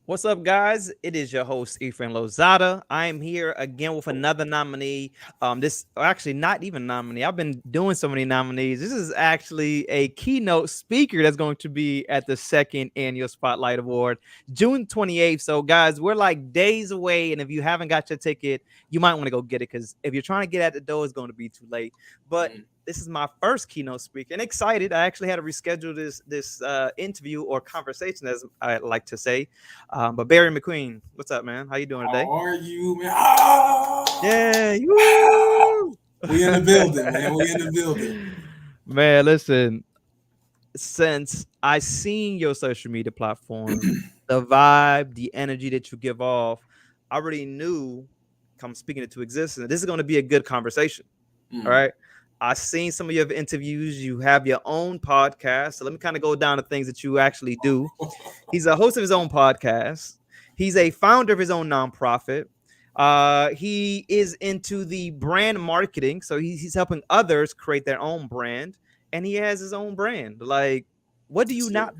What's up, guys? It is your host, Ephraim Lozada. I am here again with another nominee. This actually not even nominee. I've been doing so many nominees. This is actually a keynote speaker that's going to be at the second annual Spotlight Award, June 28th. So, guys, we're like days away, and if you haven't got your ticket, you might want to go get it because if you're trying to get at the door, it's going to be too late. But this is my first keynote speaker and excited. I actually had to reschedule this interview or conversation, as I like to say. But Barion McQueen, what's up, man? How you doing How today? are you, man? Ah! Yeah, Ah! woo! We in the building, man. We in the building. Man, listen, since I seen your social media platform, the vibe, the energy that you give off, I already knew, come speaking it to existence, this is going to be a good conversation. All Mm. right. I seen some of your interviews. You have your own podcast. So let me kind of go down to things that you actually do. He's a host of his own podcast. He's a founder of his own nonprofit. He is into the brand marketing, so he's helping others create their own brand, and he has his own brand. Like, what do you That's it. not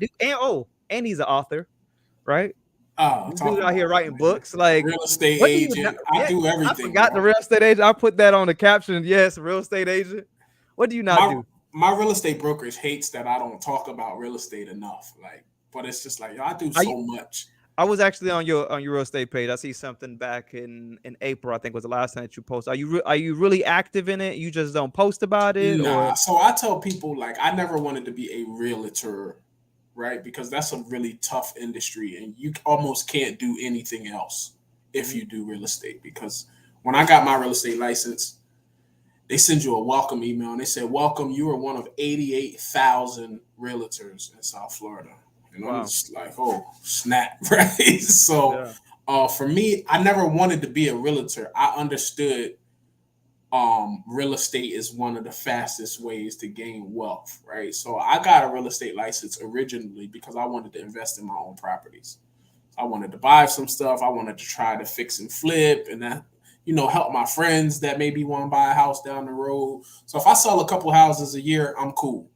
do? And he's an author, right? This Talk dude out here about it, waiting man. books. Like, Real estate what do you not? agent. I Yeah, do I everything, forgot the bro. real estate agent. I put that on the caption. Yes, real estate agent. What do you not My do? my real estate brokerage hates that I don't talk about real estate enough. Like, but it's just like I do Are you? so much. I was actually on your real estate page. I see something back in April. I think was the last time that you posted. Are you really active in it? You just don't post about it, Nah. or So I tell people like I never wanted to be a realtor, right? Because that's a really tough industry and you almost can't do anything else if Mhm. you do real estate. Because when I got my real estate license, they send you a welcome email and they said, welcome, you are one of 88,000 realtors in South Florida. And I'm Wow, just like, oh, snap, right? So yeah, for me, I never wanted to be a realtor. I understood real estate is one of the fastest ways to gain wealth, right? So I got a real estate license originally because I wanted to invest in my own properties. I wanted to buy some stuff. I wanted to try to fix and flip and that, help my friends that maybe want to buy a house down the road. So if I sell a couple houses a year, I'm cool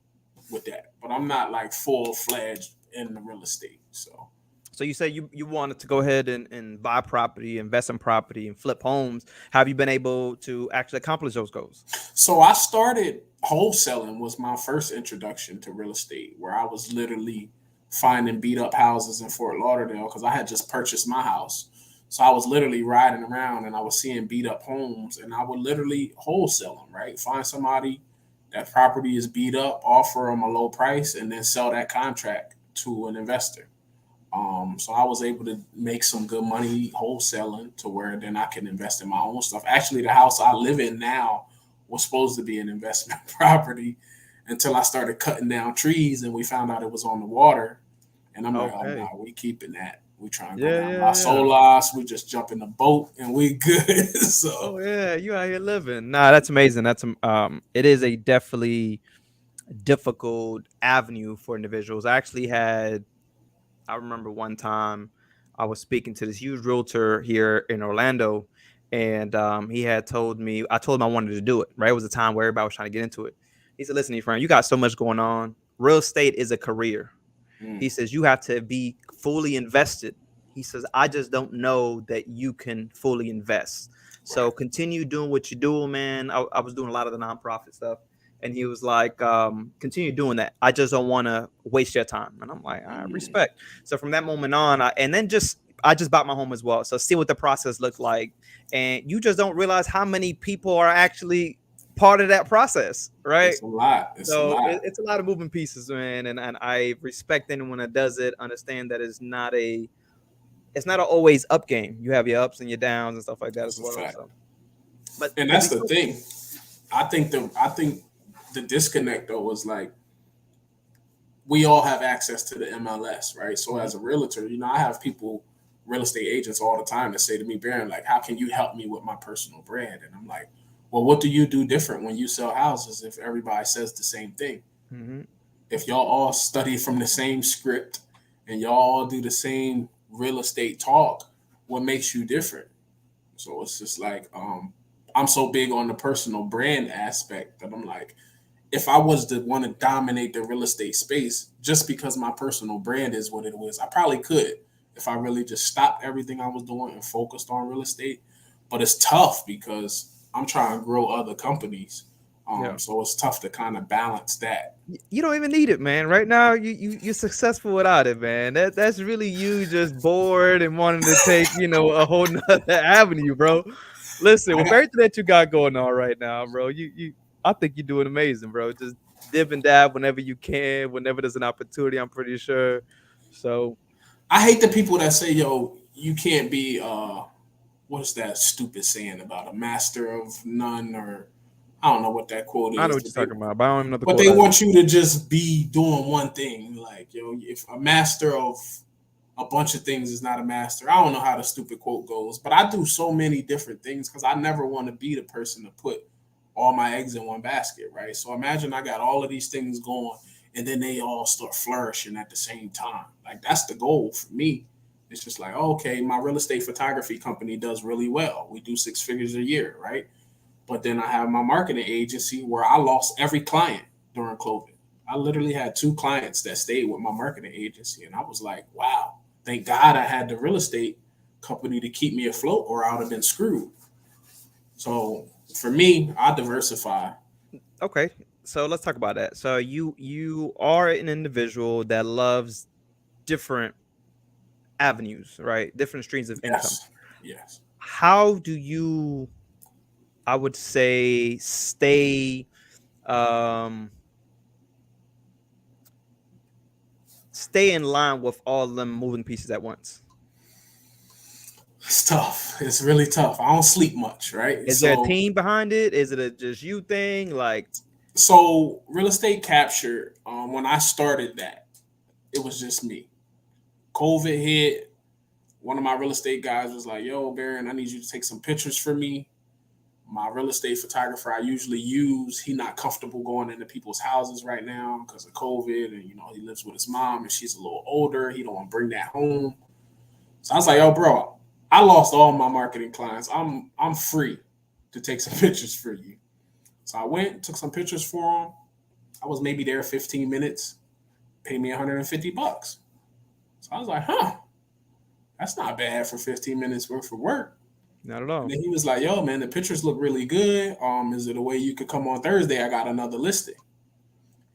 with that. But I'm not like full fledged in the real estate. So so you say you wanted to go ahead and buy property, invest in property, and flip homes. Have you been able to actually accomplish those goals? so I started wholesaling was my first introduction to real estate, where I was literally finding beat up houses in Fort Lauderdale because I had just purchased my house. So I was literally riding around and I was seeing beat up homes and I would literally wholesale them, right? Find somebody that property is beat up, offer them a low price, and then sell that contract to an investor. So I was able to make some good money wholesaling to where then I can invest in my own stuff. Actually, the house I live in now was supposed to be an investment property until I started cutting down trees and we found out it was on the water. And I'm like, oh no, Okay. we keeping that. We trying to go Yeah, down yeah, Las yeah. Olas. We just jump in the boat and we good. Oh So yeah, you out here living. Nah, that's amazing. It is a definitely difficult avenue for individuals. I remember one time I was speaking to this huge realtor here in Orlando, and he had told me, I told him I wanted to do it, right? It was a time where everybody was trying to get into it. He said, listen, friend, you got so much going on. Real estate is a career. mm, He says, you have to be fully invested. He says, I just don't know that you can fully invest. So right. continue doing what you're doing, man. I was doing a lot of the nonprofit stuff. And he was like, continue doing that. I just don't want to waste your time. And I'm like, I Mm, respect. So from that moment on, I just bought my home as well. So see what the process looked like. And you just don't realize how many people are actually part of that process, right? it's a lot. It's a So lot. it's a lot of moving pieces, man, and I respect anyone that does it. Understand that it's not an always up game. You have your ups and your downs and stuff like that as It's a well. fact. So, but And to that's be the so, thing. I think the disconnect though was like we all have access to the MLS, right? So Mhm. as a realtor, I have people, real estate agents all the time that say to me, Baron, like, how can you help me with my personal brand? And I'm like, well, what do you do different when you sell houses if everybody says the same thing? Mhm. If y'all all study from the same script and y'all all do the same real estate talk, what makes you different? So it's just like, I'm so big on the personal brand aspect that I'm like, if I was to want to dominate the real estate space just because my personal brand is what it was, I probably could. if I really just stopped everything I was doing and focused on real estate. But it's tough because I'm trying to grow other companies. Yeah. So it's tough to kind of balance that. You don't even need it, man. Right now, you're successful without it, man. That's really you just bored and wanting to take, a whole nother avenue, bro. Listen, I with got, everything that you got going on right now, bro, I think you're doing amazing, bro. Just dip and dab whenever you can, whenever there's an opportunity. I'm pretty sure. So I hate the people that say, "Yo, you can't be what's that stupid saying about a master of none," or I don't know what that quote I know is, what you're talking about, but I don't even know the but quote they either. want you to just be doing one thing. Like, yo, if a master of a bunch of things is not a master. I don't know how the stupid quote goes, but I do so many different things because I never want to be the person to put all my eggs in one basket, right? So imagine I got all of these things going and then they all start flourishing at the same time. Like that's the goal for me. It's just like, okay, my real estate photography company does really well. We do six figures a year, right? But then I have my marketing agency where I lost every client during COVID. I literally had two clients that stayed with my marketing agency. And I was like, wow, thank God I had the real estate company to keep me afloat or I would have been screwed. So for me, I diversify. Okay, so let's talk about that. So you are an individual that loves different avenues, right? Different streams of income. Yes. Yes. How do you, I would say, um stay in line with all of them moving pieces at once? It's tough. It's really tough. I don't sleep much, right? Is there a team behind it? Is it a just you thing? Like, So real estate capture, when I started that, it was just me. COVID hit. One of my real estate guys was like, "Yo, Baron, I need you to take some pictures for me." My real estate photographer I usually use, he not comfortable going into people's houses right now because of COVID, and he lives with his mom and she's a little older. He don't want to bring that home. So I was like, "Yo, bro, I lost all my marketing clients. I'm free to take some pictures for you." So I went, took some pictures for him. I was maybe there 15 minutes, paid me $150. So I was like, "Huh, that's not bad for 15 minutes worth of work." not at And all. then he was like, "Yo, man, the pictures look really good. Is it a way you could come on Thursday? I got another listing."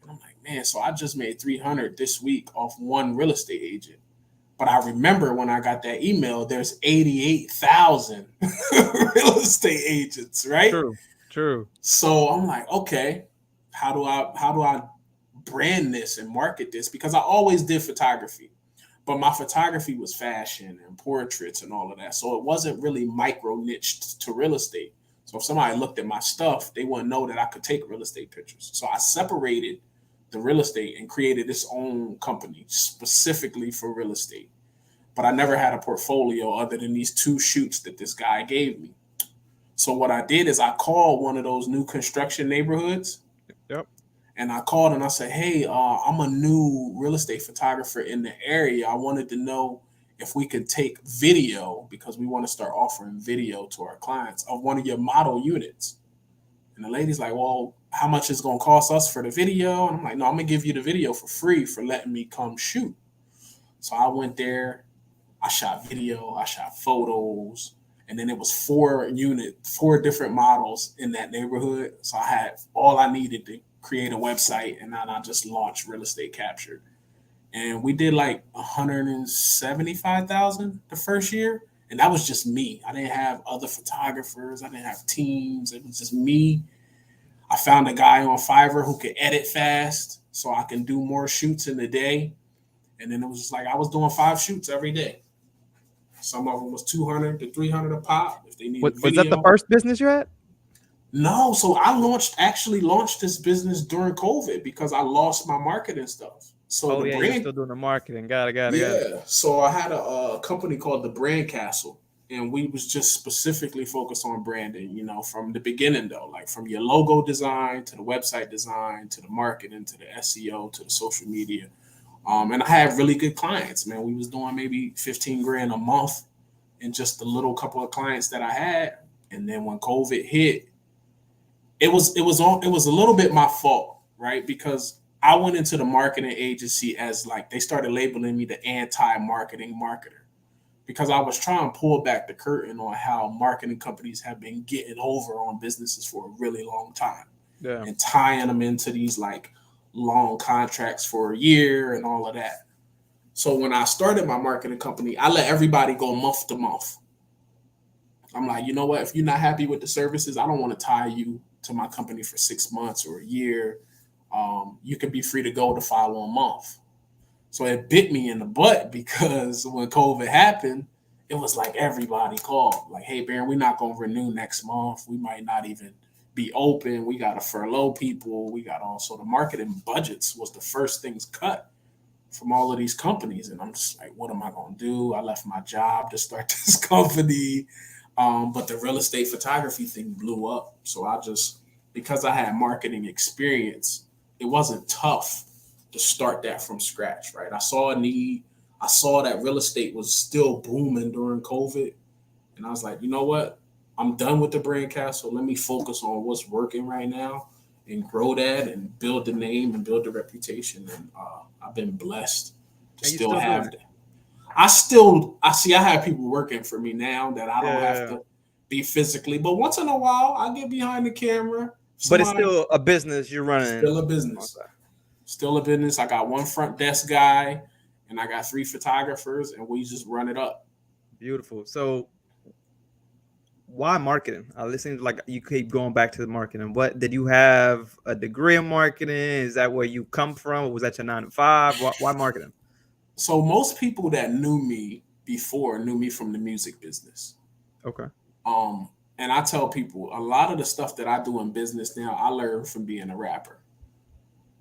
And I'm like, "Man, so I just made 300 this week off one real estate agent." But I remember when I got that email, there's 88,000 real estate agents, right? True, true. So I'm like, okay, how do I brand this and market this? Because I always did photography, but my photography was fashion and portraits and all of that. So it wasn't really micro niched to real estate. So if somebody looked at my stuff, they wouldn't know that I could take real estate pictures. So I separated the real estate and created its own company specifically for real estate. But I never had a portfolio other than these two shoots that this guy gave me. So what I did is I called one of those new construction neighborhoods Yep. and I called and I said, "Hey, I'm a new real estate photographer in the area. I wanted to know if we could take video because we want to start offering video to our clients of one of your model units." And the lady's like, "Well, how much is going to cost us for the video?" And I'm like, "No, I'm going to give you the video for free for letting me come shoot." So I went there, I shot video, I shot photos, and then it was four different models in that neighborhood. So I had all I needed to create a website, and then I just launched Real Estate Capture. And we did like 175,000 the first year, and that was just me. I didn't have other photographers, I didn't have teams. It was just me. I found a guy on Fiverr who could edit fast, so I can do more shoots in the day. And then it was just like I was doing 5 shoots every day. Some of them was 200 to 300 a pop if they needed Was that the video. first business you had? No, so I actually launched this business during COVID because I lost my marketing stuff. So Oh the yeah, you're brand, still doing the marketing. Got it. yeah. So I had a company called the Brand Castle, and we was just specifically focused on branding. From the beginning though, like from your logo design to the website design to the marketing to the SEO to the social media. And I had really good clients, man. We was doing maybe 15 grand a month in just the little couple of clients that I had. And then when COVID hit, it was a little bit my fault, right? Because I went into the marketing agency as like they started labeling me the anti-marketing marketer because I was trying to pull back the curtain on how marketing companies have been getting over on businesses for a really long time Yeah. and tying them into these like long contracts for a year and all of that. So when I started my marketing company, I let everybody go month to month. I'm like, you know what? If you're not happy with the services, I don't want to tie you to my company for 6 months or a year. You can be free to go the following month. So it bit me in the butt because when COVID happened, it was like everybody called, like, hey, Baron, we're not going to renew next month. We might not even be open. We got to furlough people. We got also the marketing budgets was the first things cut from all of these companies. And I'm just like, what am I going to do? I left my job to start this company. But the real estate photography thing blew up. So I just, because I had marketing experience, it wasn't tough to start that from scratch, right? I saw a need. I saw that real estate was still booming during COVID. And I was like, you know what? I'm done with the brand castle. Let me focus on what's working right now and grow that and build the name and build the reputation. And I've been blessed to And you still still doing have it? that. I see I have people working for me now that I don't have Yeah. to be physically, but once in a while I get behind the camera. But it's Somebody still a business you're running. still a business. Still a business. I got one front desk guy and I got three photographers and we just run it up. Beautiful. So why marketing? It seems like you keep going back to the marketing. What did you have a degree in marketing? Is that where you come from? Or was that your 9 to 5? Why marketing? So most people that knew me before knew me from the music business. Okay. Um, and I tell people a lot of the stuff that I do in business now, I learned from being a rapper.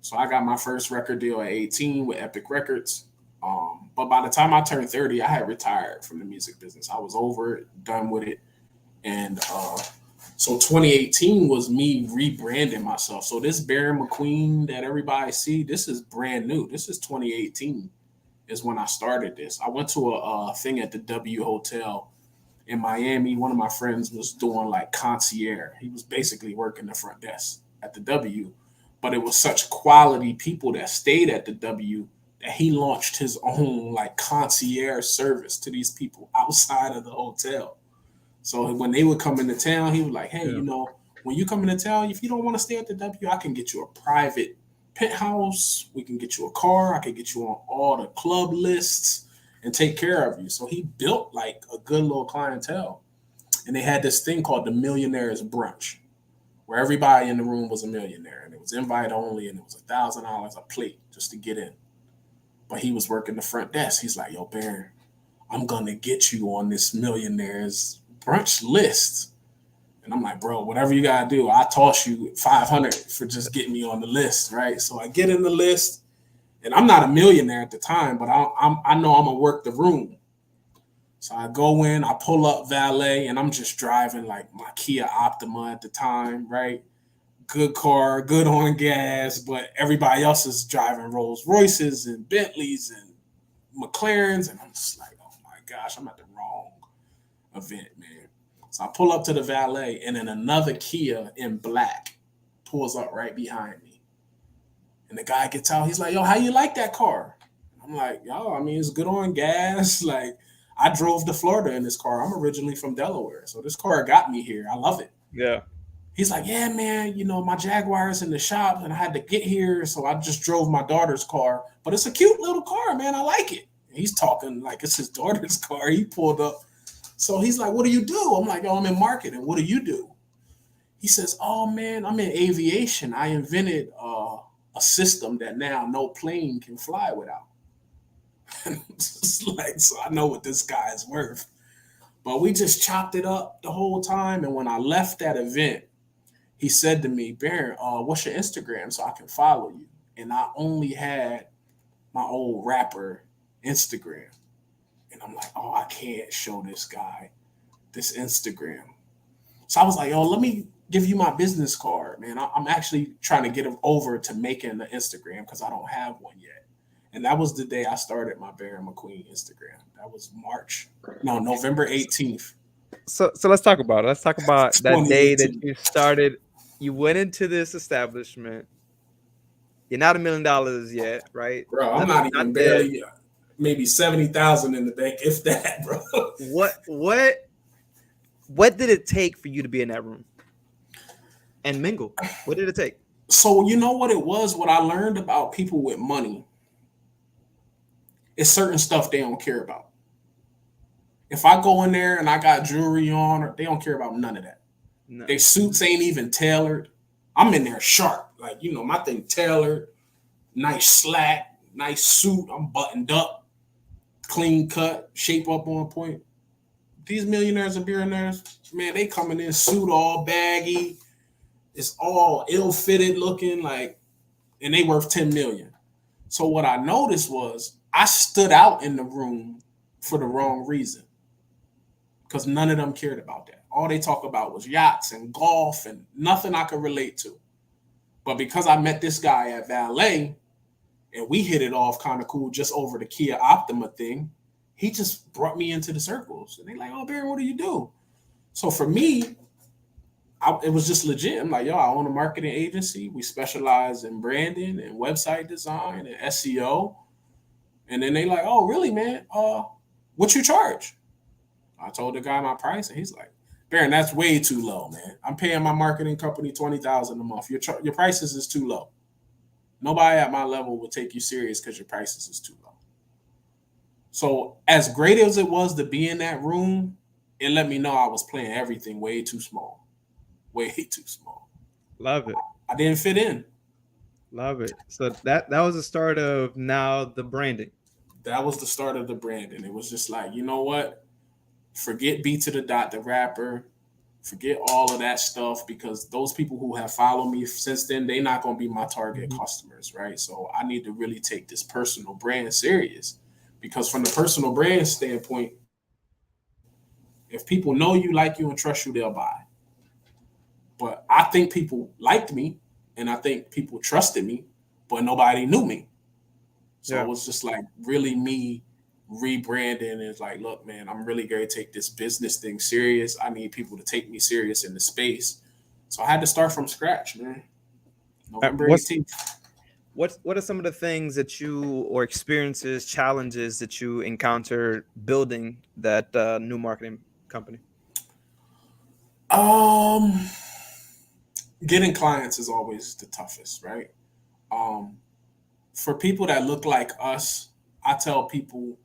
So I got my first record deal at 18 with Epic Records. But by the time I turned 30, I had retired from the music business. I was over it, done with it. And so 2018 was me rebranding myself. So this Barion McQueen that everybody see, this is brand new. This is 2018 is when I started this. I went to a thing at the W Hotel in Miami. One of my friends was doing like concierge. He was basically working the front desk at the W, but it was such quality people that stayed at the W that he launched his own like concierge service to these people outside of the hotel. So when they would come into town, he was like, "Hey, Yeah. when you come into town, if you don't want to stay at the W, I can get you a private penthouse. We can get you a car. I can get you on all the club lists and take care of you." So he built like a good little clientele. And they had this thing called the Millionaires Brunch, where everybody in the room was a millionaire, and it was invite only, and it was $1,000 a plate just to get in. But he was working the front desk. He's like, "Yo, Baron, I'm gonna get you on this millionaires brunch list." And I'm like, "Bro, whatever you gotta do, I toss you 500 for just getting me on the list, right?" So I get in the list, and I'm not a millionaire at the time, but I know I'm gonna work the room. So I go in, I pull up valet, and I'm just driving like my Kia Optima at the time, right? Good car, good on gas, but everybody else is driving Rolls Royces and Bentleys and McLarens, and I'm just like, oh my gosh, I'm at the wrong event, man. So I pull up to the valet, and then another Kia in black pulls up right behind me. And the guy gets out. He's like, "Yo, how you like that car?" I'm like, "Yo, I mean, it's good on gas." Like, I drove to Florida in this car. I'm originally from Delaware, so this car got me here. I love it. Yeah. He's like, "Yeah, man, my Jaguar's in the shop, and I had to get here, so I just drove my daughter's car. But it's a cute little car, man. I like it." And he's talking like it's his daughter's car. He pulled up. So he's like, "What do you do?" I'm like, "Oh, I'm in marketing. What do you do?" He says, "Oh man, I'm in aviation. I invented a system that now no plane can fly without." Just like, so I know what this guy is worth. But we just chopped it up the whole time. And when I left that event, he said to me, "Baron, what's your Instagram so I can follow you?" And I only had my old rapper Instagram. And I'm like, "Oh, I can't show this guy this Instagram." So I was like, "Oh, let me give you my business card, man. I'm actually trying to get him over to making the Instagram because I don't have one yet." And that was the day I started my Barion McQueen Instagram. That was November 18th, So let's talk about it. Let's talk about that day that 2018. you started. You went into this establishment. You're not $1 million yet, right? Bro, I'm Not not not even dead. barely maybe 70,000 in the bank, if that, bro. What did it take for you to be in that room and mingle? What did it take? So you know what it was? What I learned about people with money is certain stuff they don't care about. If I go in there and I got jewelry on, they don't care about none of that. No. Their suits ain't even tailored. I'm in there sharp, like my thing tailored, nice slack, nice suit. I'm buttoned up, clean cut, shape up on point. These millionaires and billionaires, man, they coming in suit all baggy. It's all ill fitted looking, like, and they worth 10 million. So what I noticed was I stood out in the room for the wrong reason because none of them cared about that. All they talk about was yachts and golf and nothing I could relate to. But because I met this guy at Valet and we hit it off kind of cool just over the Kia Optima thing, he just brought me into the circles. And they like, oh, Barry, what do you do? So for me, it was just legit. I'm like, yo, I own a marketing agency. We specialize in branding and website design and SEO. And then they like, oh, really, man? What you charge? I told the guy my price, and he's like, Baron, that's way too low, man. I'm paying my marketing company $20,000 a month. Your prices is too low. Nobody at my level will take you serious because your prices is too low. So as great as it was to be in that room, it let me know I was playing everything way too small. Way too small. Love it. I didn't fit in. Love it. So that was the start of now the branding. That was the start of the branding. It was just like, you know what? Forget B to the dot, the rapper. Forget all of that stuff because those people who have followed me since then, they're not going to be my target customers, right? So I need to really take this personal brand serious because from the personal brand standpoint, if people know you, like you, and trust you, they'll buy. But I think people liked me and I think people trusted me, but nobody knew me. So Yeah. it was just like really me rebranding and it's like, look, man, I'm really going to take this business thing serious. I need people to take me serious in the space. So I had to start from scratch, man. November What's 18th. what are some of the things that you or experiences, challenges that you encountered building that new marketing company? Um, Getting clients is always the toughest, right? Um, for people that look like us, I tell people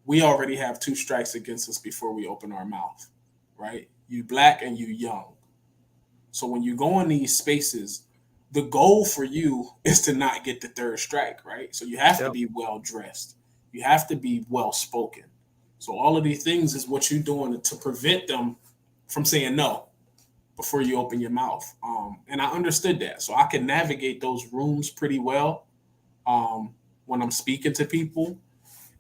we already have two strikes against us before we open our mouth, right? You black and you young. So when you go in these spaces, the goal for you is to not get the third strike, right? So you have to Yep. be well dressed. You have to be well spoken. So all of these things is what you're doing to prevent them from saying no before you open your mouth. And I understood that. So I can navigate those rooms pretty well when I'm speaking to people.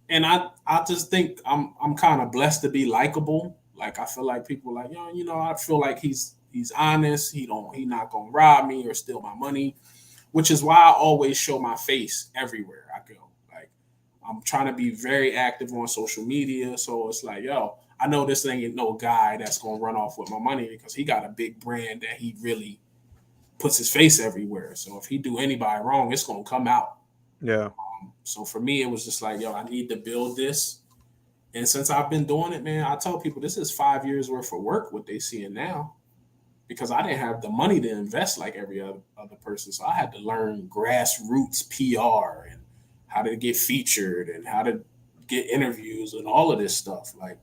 And I just think I'm kind of blessed to be likable. Like I feel like people like, I feel like he's honest. He not gonna rob me or steal my money, which is why I always show my face everywhere I go. Like I'm trying to be very active on social media. So it's like, yo, I know this ain't no guy that's gonna run off with my money because he got a big brand that he really puts his face everywhere. So if he do anybody wrong, it's gonna come out. Yeah. So for me, it was just like, yo, I need to build this. And since I've been doing it, man, I tell people this is 5 years worth of work, what they seeing now, because I didn't have the money to invest like every other person. So I had to learn grassroots PR and how to get featured and how to get interviews and all of this stuff. Like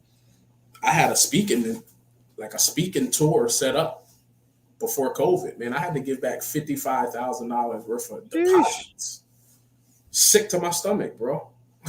I had a speaking tour set up before COVID. Man, I had to give back $55,000 worth of Sheesh. deposits. Sick to my stomach, bro.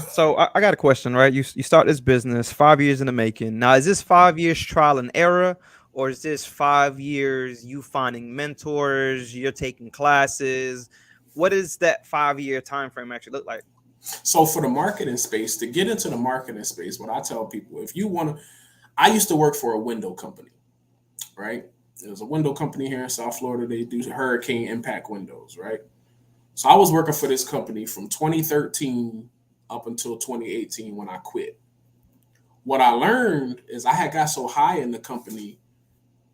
So I got a question, right? You start this business 5 years in the making. Now, is this 5 years trial and error, or is this 5 years you finding mentors, you're taking classes? What does that 5 year time frame actually look like? So for the marketing space, to get into the marketing space, what I tell people, if you want to, I used to work for a window company, right? There's a window company here in South Florida. They do hurricane impact windows, right? So I was working for this company from 2013 up until 2018 when I quit. What I learned is I had got so high in the company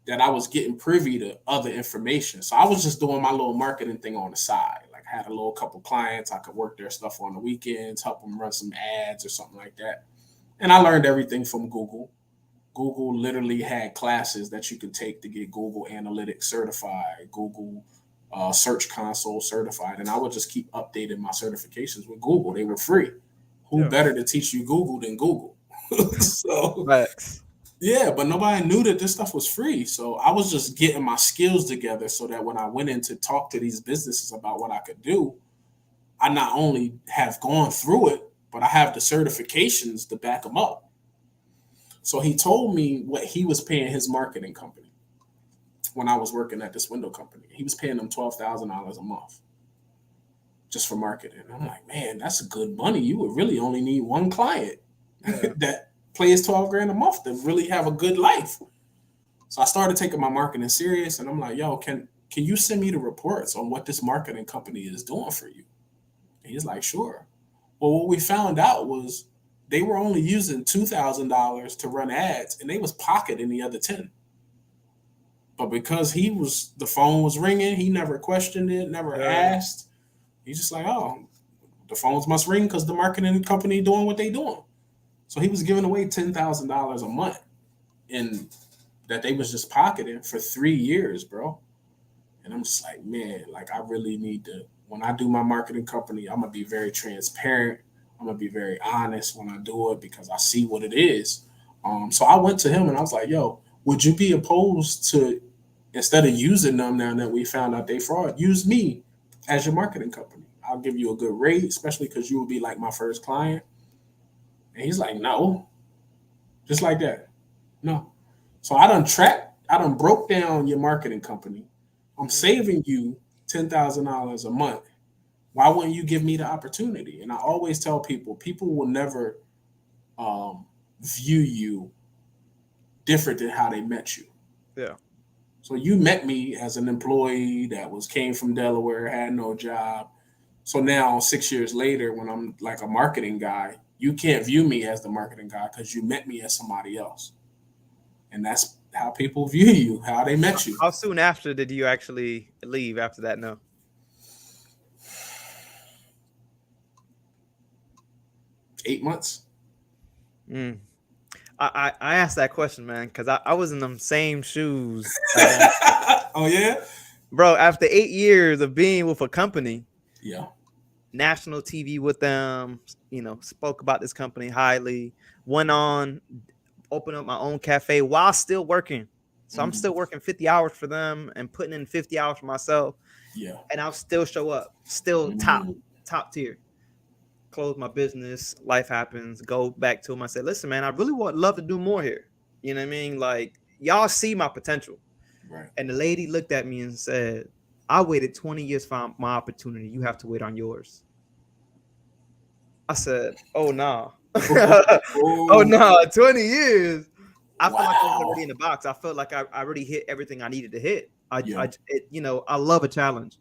that I was getting privy to other information. So I was just doing my little marketing thing on the side. Like had a little couple clients. I could work their stuff on the weekends, help them run some ads or something like that. And I learned everything from Google. Google literally had classes that you could take to get Google Analytics certified, Google Search Console certified, and I would just keep updating my certifications with Google. They were free. Who Yeah. better to teach you Google than Google? So Facts. yeah, but nobody knew that this stuff was free. So I was just getting my skills together so that when I went in to talk to these businesses about what I could do, I not only have gone through it, but I have the certifications to back them up. So he told me what he was paying his marketing company when I was working at this window company. He was paying them $12,000 a month just for marketing. I'm like, man, that's good money. You would really only need one client Yeah. that pays 12 grand a month to really have a good life. So I started taking my marketing serious, and I'm like, yo, can you send me the reports on what this marketing company is doing for you? And he's like, sure. Well, what we found out was they were only using $2,000 to run ads, and they was pocketing the other 10. But because the phone was ringing, he never questioned it, never Yeah. asked. He's just like, oh, the phones must ring because the marketing company doing what they doing. So he was giving away $10,000 a month, and that they was just pocketing for 3 years, bro. And I'm just like, man, like I really need to. When I do my marketing company, I'm gonna be very transparent. I'm gonna be very honest when I do it because I see what it is. So I went to him and I was like, yo, would you be opposed to, instead of using them now that we found out they fraud, use me as your marketing company? I'll give you a good rate, especially because you will be like my first client. And he's like, no, just like that. No. So I done broke down your marketing company. I'm saving you $10,000 a month. Why wouldn't you give me the opportunity? And I always tell people, people will never view you different than how they met you. Yeah. So you met me as an employee that came from Delaware, had no job. So now 6 years later, when I'm like a marketing guy, you can't view me as the marketing guy because you met me as somebody else. And that's how people view you, how they met you. How soon after did you actually leave after that? No. 8 months. Mm. I asked that question, man, because I was in them same shoes again. Oh yeah, Bro, after 8 years of being with a company, yeah. national TV with them, spoke about this company highly, went on, opened up my own cafe while still working. So I'm Mhm. still working 50 hours for them and putting in 50 hours for myself. Yeah. And I'll still show up, still Mhm. top tier. Close my business, life happens, go back to him. I said, listen, man, I really would love to do more here. You know what I mean? Like, y'all see my potential. Right. And the lady looked at me and said, I waited 20 years for my opportunity. You have to wait on yours. I said, oh, no. Oh, Oh, no, 20 years. I felt like I was already wow. in the box. I felt like I already hit everything I needed to hit. Yeah. I love a challenge.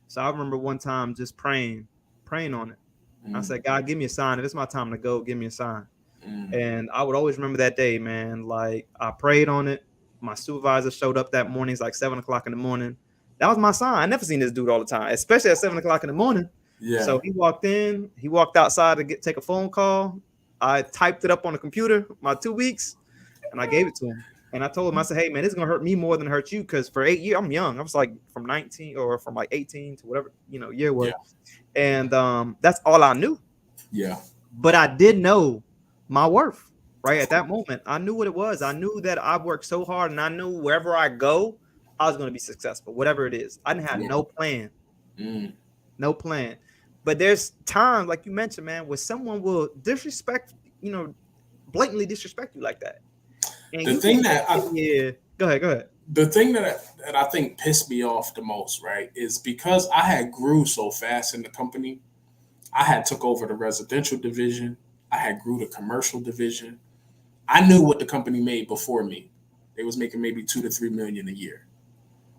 So I remember one time just praying on it. I Mm, said, God, give me a sign. If it's my time to go, give me a sign. mm, And I would always remember that day, man. Like I prayed on it. My supervisor showed up that morning. It's like 7 o'clock in the morning. That was my sign. I never seen this dude all the time, especially at 7 o'clock in the morning. yeah. So he walked in. He walked outside to take a phone call. I typed it up on the computer, my 2 weeks, and I gave it to him. And I told him, I said, hey, man, it's going to hurt me more than hurt you because for 8 years, I'm young. I was like from 19 or from like 18 to whatever, year was. Yeah. And that's all I knew. Yeah. But I did know my worth, right? At that moment, I knew what it was. I knew that I worked so hard and I knew wherever I go, I was going to be successful, whatever it is. I didn't have Yeah. no plan, Mm. no plan. But there's times, like you mentioned, man, where someone will disrespect, blatantly disrespect you like that. And The you thing can't that sit I, here. Go ahead, go ahead. the thing that I think pissed me off the most, right, is because I had grew so fast in the company. I had took over the residential division. I had grew the commercial division. I knew what the company made before me. They was making maybe 2 to 3 million a year.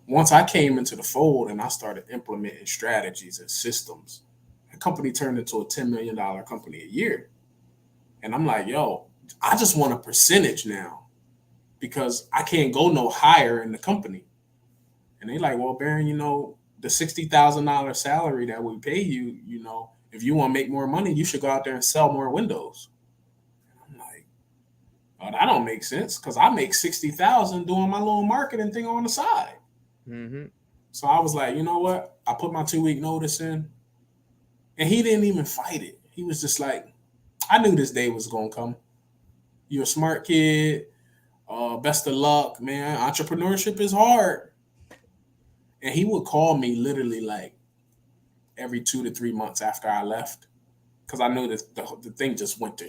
Once I came into the fold and I started implementing strategies and systems, the company turned into a $10 million company a year. And I'm like, yo, I just want a percentage now because I can't go no higher in the company. And they like, well, Baron, the $60,000 salary that we pay you, if you want to make more money, you should go out there and sell more windows. I'm like, oh, that don't make sense because I make 60,000 doing my little marketing thing on the side. Mm-hmm. So I was like, you know what? I put my 2 week notice in, and he didn't even fight it. He was just like, I knew this day was gonna come. You're a smart kid. Best of luck, man. Entrepreneurship is hard. And he would call me literally like every 2 to 3 months after I left, because I knew that the thing just went to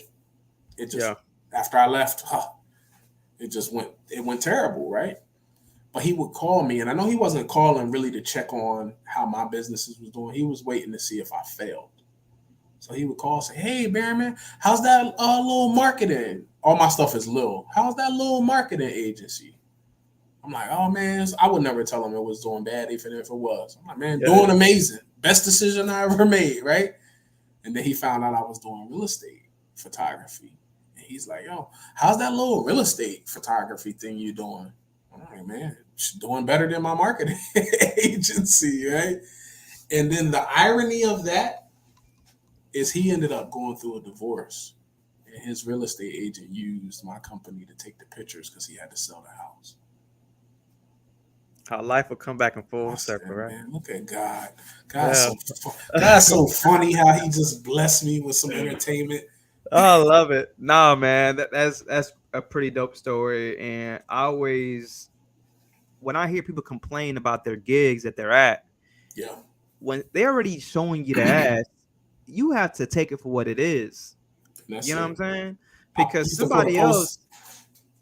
it. Just Yeah. after I left, it just went. It went terrible, right? But he would call me, and I know he wasn't calling really to check on how my businesses was doing. He was waiting to see if I failed. So he would call and say, "Hey, Bearman, how's that little marketing? All my stuff is little. How's that little marketing agency?" I'm like, "Oh man, I would never tell him it was doing bad, even if it was." I'm like, "Man, Yeah. doing amazing. Best decision I ever made, right?" And then he found out I was doing real estate photography. And he's like, "Yo, how's that little real estate photography thing you doing?" I'm like, "Man, it's doing better than my marketing agency, right?" And then the irony of that is he ended up going through a divorce. And his real estate agent used my company to take the pictures because he had to sell the house. How life will come back in full I said, circle, right? man, look at God. Yeah. God's so funny how he just blessed me with some entertainment. I love it. Nah, man, that's a pretty dope story. And I always, when I hear people complain about their gigs that they're at, Yeah. when they're already showing you the ass, you have to take it for what it is. That's You know what I'm it. saying? I Because used to put a somebody else, post.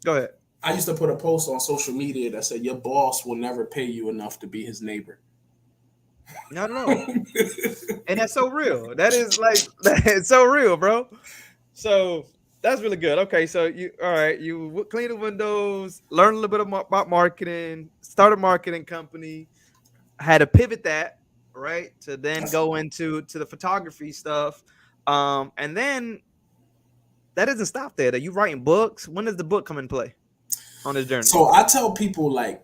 go ahead. I used to put a post on social media that said your boss will never pay you enough to be his neighbor. Not at all. And that's so real. That is like it's so real, bro. So that's really good. Okay, so you all right? You clean the windows, learn a little bit about marketing, start a marketing company, had to pivot that right to then go into the photography stuff, and then that doesn't stop there. That you writing books. When does the book come in play on this journey? So I tell people, like,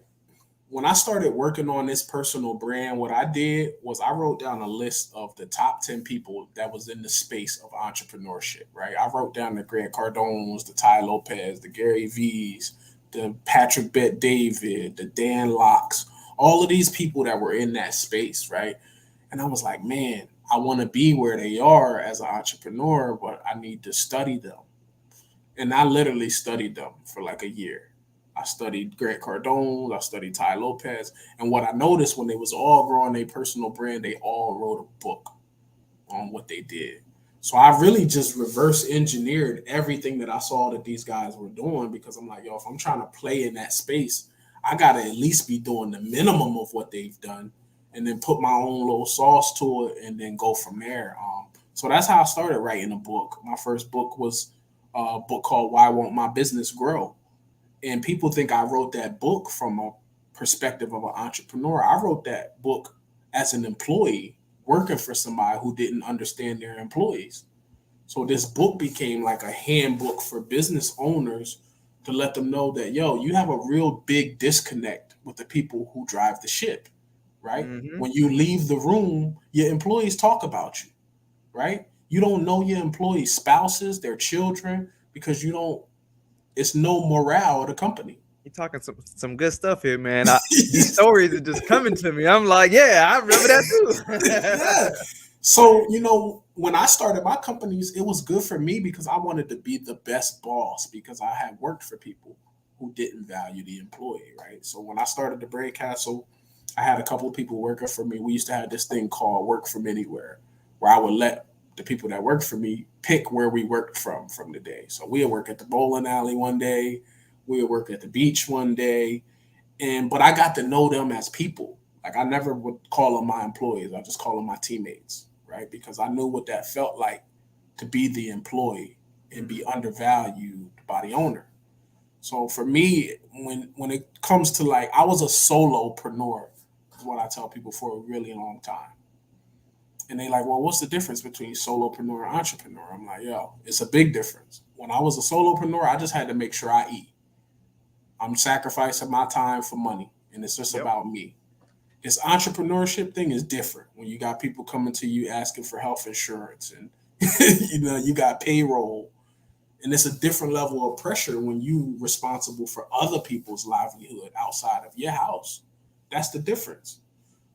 when I started working on this personal brand, what I did was I wrote down a list of the top 10 people that was in the space of entrepreneurship, right? I wrote down the Grant Cardones, the Ty Lopez, the Gary V's, the Patrick Bet David, the Dan Locks, all of these people that were in that space, right? And I was like, man, I want to be where they are as an entrepreneur, but I need to study them. And I literally studied them for like a year. I studied Grant Cardone, I studied Ty Lopez, and what I noticed when they was all growing their personal brand, they all wrote a book on what they did. So I really just reverse engineered everything that I saw that these guys were doing because I'm like, yo, if I'm trying to play in that space, I gotta at least be doing the minimum of what they've done, and then put my own little sauce to it, and then go from there. So that's how I started writing a book. My first book was a book called "Why Won't My Business Grow?" And people think I wrote that book from a perspective of an entrepreneur. I wrote that book as an employee working for somebody who didn't understand their employees. So this book became like a handbook for business owners to let them know that, yo, you have a real big disconnect with the people who drive the ship, right? Mm-hmm. When you leave the room, your employees talk about you, right? You don't know your employees' spouses, their children, because you don't, it's no morale of the company. You're talking some good stuff here, man. These stories are just coming to me. I'm like, yeah, I remember Yeah. that too. So, when I started my companies, it was good for me because I wanted to be the best boss because I had worked for people who didn't value the employee, right? So when I started the Braid Castle, I had a couple of people working for me. We used to have this thing called Work From Anywhere, where I would let the people that worked for me pick where we worked from the day. So we'd work at the bowling alley one day, we'd work at the beach one day, but I got to know them as people. Like I never would call them my employees. I just call them my teammates, right? Because I knew what that felt like to be the employee and be undervalued by the owner. So for me, when it comes to like, I was a solopreneur, is what I tell people for a really long time. And they like, well, what's the difference between solopreneur and entrepreneur? I'm like, yo, it's a big difference. When I was a solopreneur, I just had to make sure I eat. I'm sacrificing my time for money, and it's just Yep. about me. This entrepreneurship thing is different when you got people coming to you asking for health insurance and you got payroll, and it's a different level of pressure when you responsible for other people's livelihood outside of your house. That's the difference.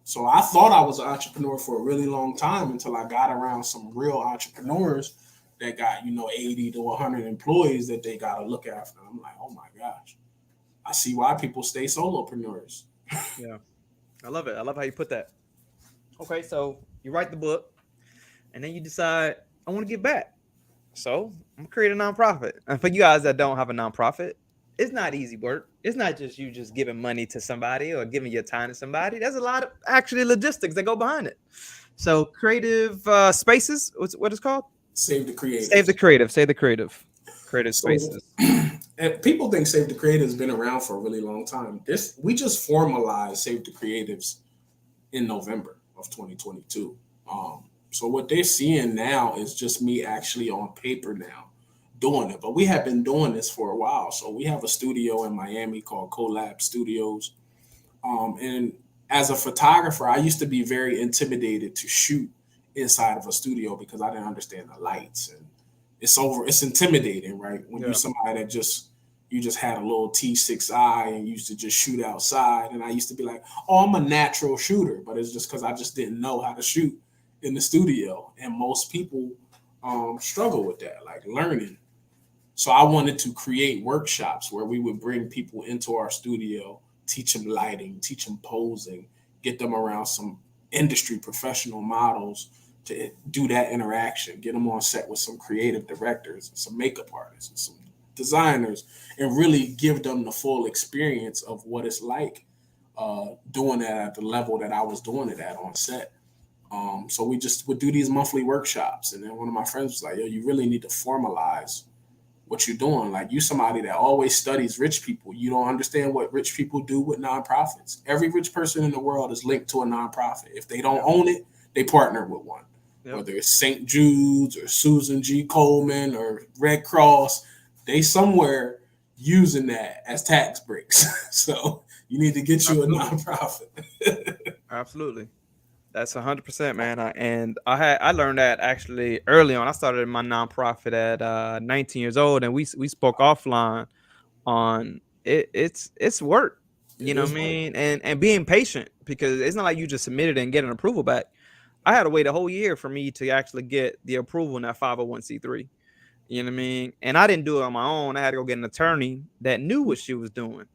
So I thought I was an entrepreneur for a really long time until I got around some real entrepreneurs that got 80 to 100 employees that they got to look after. I'm like, oh my gosh, I see why people stay solopreneurs. Yeah, I love it. I love how you put that. Okay, so you write the book, and then you decide I want to give back. So I'm gonna create a nonprofit. And for you guys that don't have a nonprofit, it's not easy work. It's not just you just giving money to somebody or giving your time to somebody. There's a lot of actually logistics that go behind it. So creative spaces, what it's called? Save the Save the creatives. creative. Save the creative So, spaces. and people think Save the Creatives has been around for a really long time. This we just formalized Save the Creatives in November of 2022. So what they're seeing now is just me actually on paper now doing it. But we have been doing this for a while. So we have a studio in Miami called Collab Studios. And as a photographer, I used to be very intimidated to shoot inside of a studio because I didn't understand the lights and it's intimidating, right? When you're Yeah. somebody that you just had a little T6i and used to just shoot outside. And I used to be like, oh, I'm a natural shooter, but it's just because I just didn't know how to shoot in the studio. And most people struggle with that, like learning. So I wanted to create workshops where we would bring people into our studio, teach them lighting, teach them posing, get them around some industry professional models to do that interaction, get them on set with some creative directors, some makeup artists, and some designers, and really give them the full experience of what it's like doing that at the level that I was doing it at on set. So we just would do these monthly workshops, and then one of my friends was like, "Yo, you really need to formalize what you're doing. Like you somebody that always studies rich people. You don't understand what rich people do with nonprofits. Every rich person in the world is linked to a nonprofit. If they don't Yep. own it, they partner with one. Yep. Whether it's St. Jude's or Susan G. Coleman or Red Cross, they somewhere using that as tax breaks. So you need to get you a Absolutely. nonprofit. Absolutely. That's 100%, man. I learned that actually early on. I started my nonprofit at 19 years old, and we spoke offline on it. It's work, you It know what is I work. mean, and being patient because it's not like you just submitted it and get an approval back. I had to wait a whole year for me to actually get the approval in that 501(c)(3). You know what I mean? And I didn't do it on my own. I had to go get an attorney that knew what she was doing.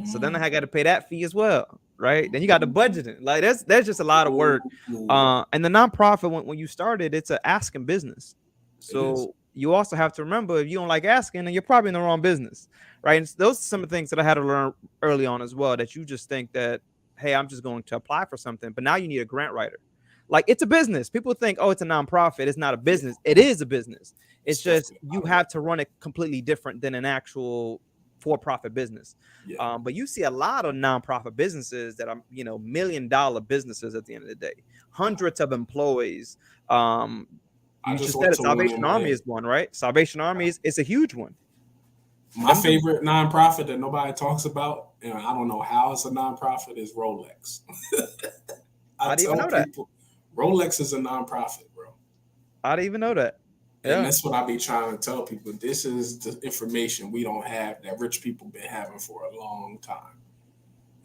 So then I got to pay that fee as well, right? Then you got the budgeting. Like there's just a lot of work. Ooh, And the nonprofit when you started, it's an asking business. it is. So you also have to remember if you don't like asking, then you're probably in the wrong business, right? And those are some of the things that I had to learn early on as well. That you just think that, hey, I'm just going to apply for something, but now you need a grant writer. Like it's a business. People think, oh, it's a nonprofit. It's not a Yeah, business. It is a business. It's it's just definitely a you lot of work. have to run it completely different than an actual for-profit business. Yeah. But you see a lot of nonprofit businesses that are, $1 million businesses at the end of the day, hundreds of employees. I You just just said went it. to one Salvation in Army Miami. is one, right? Salvation Army is a huge one. My Them dudes, favorite nonprofit that nobody talks about, and I don't know how it's a nonprofit, is Rolex. I I didn't even tell know that. people Rolex is a nonprofit, bro. I didn't even know that. And Yeah. that's what I be trying to tell people. This is the information we don't have that rich people been having for a long time.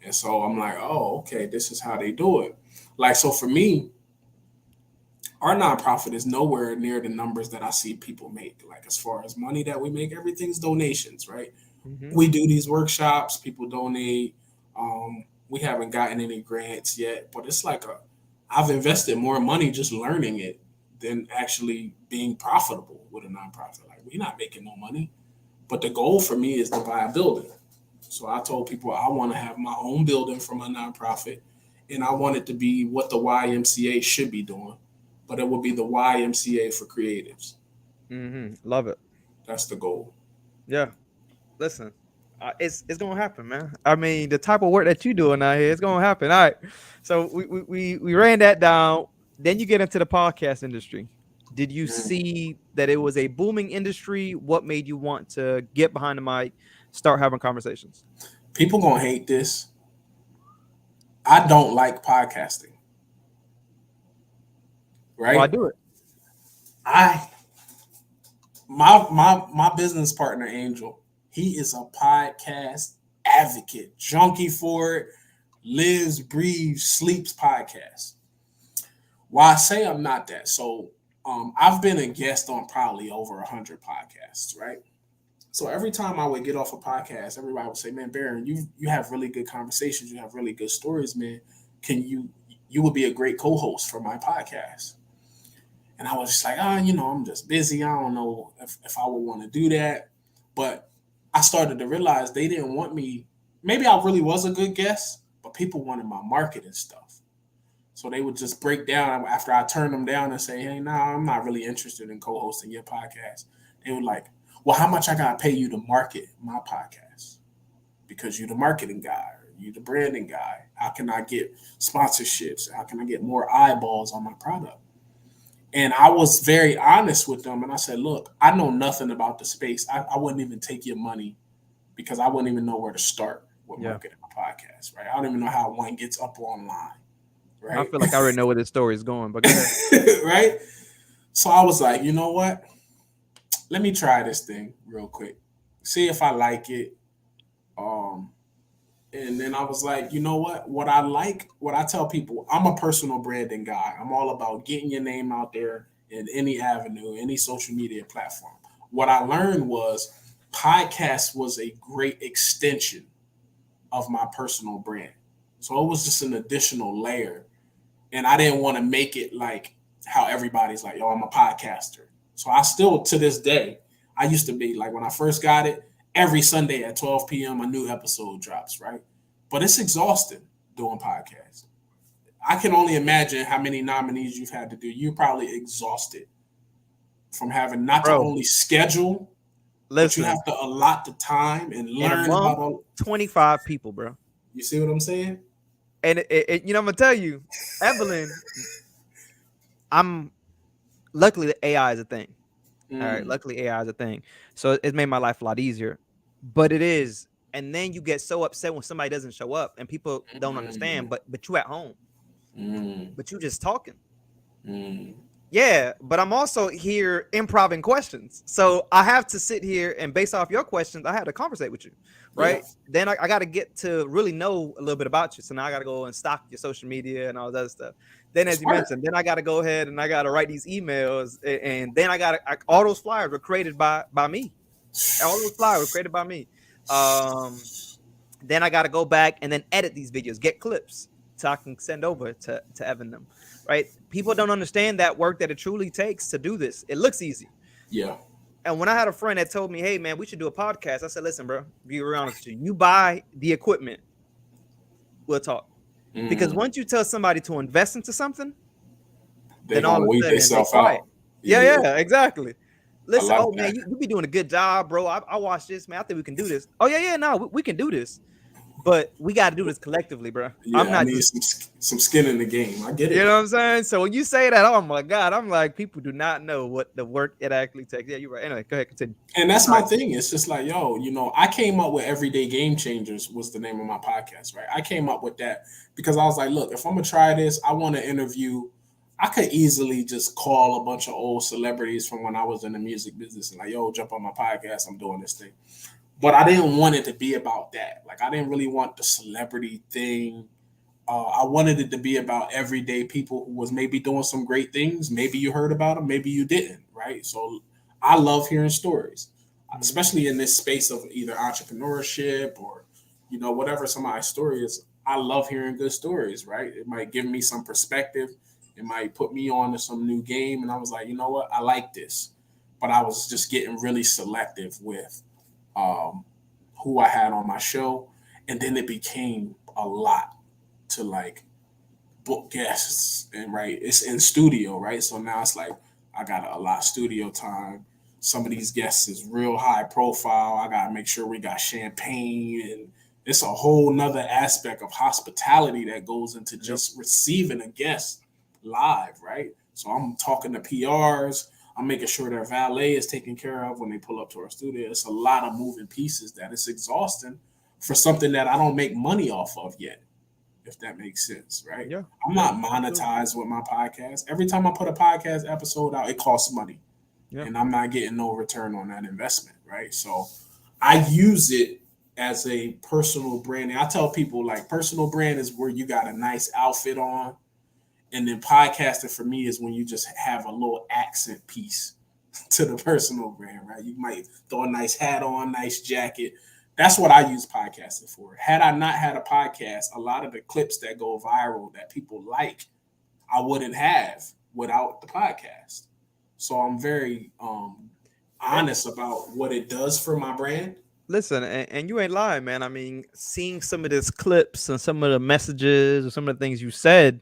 And so I'm like, oh, okay, this is how they do it. Like, so for me, our nonprofit is nowhere near the numbers that I see people make. Like, as far as money that we make, everything's donations, right? Hmm. We do these workshops, people donate. We haven't gotten any grants yet, but it's like I've invested more money just learning it than actually being profitable with a nonprofit. Like we're not making no money, but the goal for me is to buy a building. So I told people I want to have my own building for my nonprofit, and I want it to be what the YMCA should be doing, but it will be the YMCA for creatives. Love it. That's the goal. Yeah. Listen, it's gonna happen, man. I mean, the type of work that you doing out here, it's gonna happen. All right. So we ran that down. Then you get into the podcast industry. Did you Mm. see that it was a booming industry? What made you want to get behind the mic, start having conversations? People gonna hate this. I don't like podcasting, Why right? do it? I my business partner Angel, he is a podcast advocate, junkie for it, lives, breathes, sleeps podcast. Why I say I'm not that. So I've been a guest on probably over 100 podcasts, right? So every time I would get off a podcast, everybody would say, "Man, Baron, you have really good conversations. You have really good stories, man. Can you would be a great co-host for my podcast?" And I was just like, I'm just busy. I don't know if I would want to do that. But I started to realize they didn't want me. Maybe I really was a good guest, but people wanted my marketing stuff. So they would just break down after I turned them down and say, "Hey, nah, I'm not really interested in co-hosting your podcast." They were like, "Well, how much I gotta pay you to market my podcast? Because you're the marketing guy, or you're the branding guy. How can I get sponsorships? How can I get more eyeballs on my product?" And I was very honest with them, and I said, "Look, I know nothing about the space. I wouldn't even take your money because I wouldn't even know where to start with Yeah. marketing a podcast, right? I don't even know how one gets up online, I right?" feel like I already know where this story is going, but go ahead. Right? So I was like, you know what? Let me try this thing real quick, see if I like it. Um, and then I was like, you know what? What I like, what I tell people, I'm a personal branding guy. I'm all about getting your name out there in any avenue, any social media platform. What I learned was podcast was a great extension of my personal brand. So it was just an additional layer. And I didn't want to make it like how everybody's like, "Yo, I'm a podcaster." So I still, to this day, I used to be like, when I first got it, every Sunday at 12 p.m. a new episode drops, right? But it's exhausting doing podcasts. I can only imagine how many nominees you've had to do. You're probably exhausted from having not to Bro, only schedule, but you listen, have to allot the time and in a learn month, about all. 25 people, bro. You see what I'm saying? And I'm gonna tell you, Evelyn, I'm luckily the AI is a thing. All right, Mm, luckily AI is a thing, so it's made my life a lot easier. But it is, and then you get so upset when somebody doesn't show up, and people don't understand. mm, But you at home, mm, but you just talking. mm. Yeah, but I'm also here improving questions. So I have to sit here and based off your questions, I have to conversate with you, Yeah. right? Then I got to get to really know a little bit about you. So now I got to go and stock your social media and all that other stuff. Then, as you Smart. mentioned, then I got to go ahead and I got to write these emails, and then I got to all those flyers were created by me. All those flyers were created by me. Um, then I got to go back and then edit these videos, get clips so I can send over to Evan them. Right? People don't understand that work that it truly takes to do this. It looks easy. Yeah. And when I had a friend that told me, "Hey man, we should do a podcast," I said, "Listen, bro, be real honest with you. You buy the equipment, we'll talk." Because Mm. once you tell somebody to invest into something, They then all gonna of a weed sudden they themselves quiet. out. Yeah, Yeah, yeah, exactly. I Listen, like oh man, that. you be doing a good job, bro. I watched this, man. I think we can do this. Oh yeah, yeah, no, we can do this. But we got to do this collectively, bro. I'm Yeah, I not need just, some skin in the game. I get you know it. what I'm saying? So when you say that, oh my God, I'm like, people do not know what the work it actually takes. Yeah, you're right. Anyway, go ahead, continue. And that's All my right. thing. It's just like, yo, I came up with Everyday Game Changers was the name of my podcast, right? I came up with that because I was like, look, if I'm gonna try this, I want to interview. I could easily just call a bunch of old celebrities from when I was in the music business and like, yo, jump on my podcast. I'm doing this thing. But I didn't want it to be about that. Like, I didn't really want the celebrity thing. I wanted it to be about everyday people who was maybe doing some great things. Maybe you heard about them, maybe you didn't, right? So I love hearing stories, Mhm. especially in this space of either entrepreneurship or whatever somebody's story is. I love hearing good stories, right? It might give me some perspective. It might put me on to some new game, and I was like, you know what, I like this, but I was just getting really selective with um, who I had on my show, and then it became a lot to like book guests and right. It's in studio, right? So now it's like I got a lot of studio time. Some of these guests is real high profile. I gotta make sure we got champagne and it's a whole nother aspect of hospitality that goes into Yep. just receiving a guest live, right? So I'm talking to PRs. I'm making sure their valet is taken care of when they pull up to our studio. It's a lot of moving pieces that it's exhausting for something that I don't make money off of yet. if that makes sense, right? Yeah. I'm Yeah. not monetized with my podcast. Every time I put a podcast episode out, it costs money, Yeah. and I'm not getting no return on that investment, right? So I use it as a personal branding. I tell people like personal brand is where you got a nice outfit on, and then podcasting for me is when you just have a little accent piece to the personal brand, right? You might throw a nice hat on, nice jacket. That's what I use podcasting for. Had I not had a podcast, a lot of the clips that go viral that people like, I wouldn't have without the podcast. So I'm very And honest about what it does for my brand. listen, and you ain't lying, man. I mean, seeing some of these clips and some of the messages or some of the things you said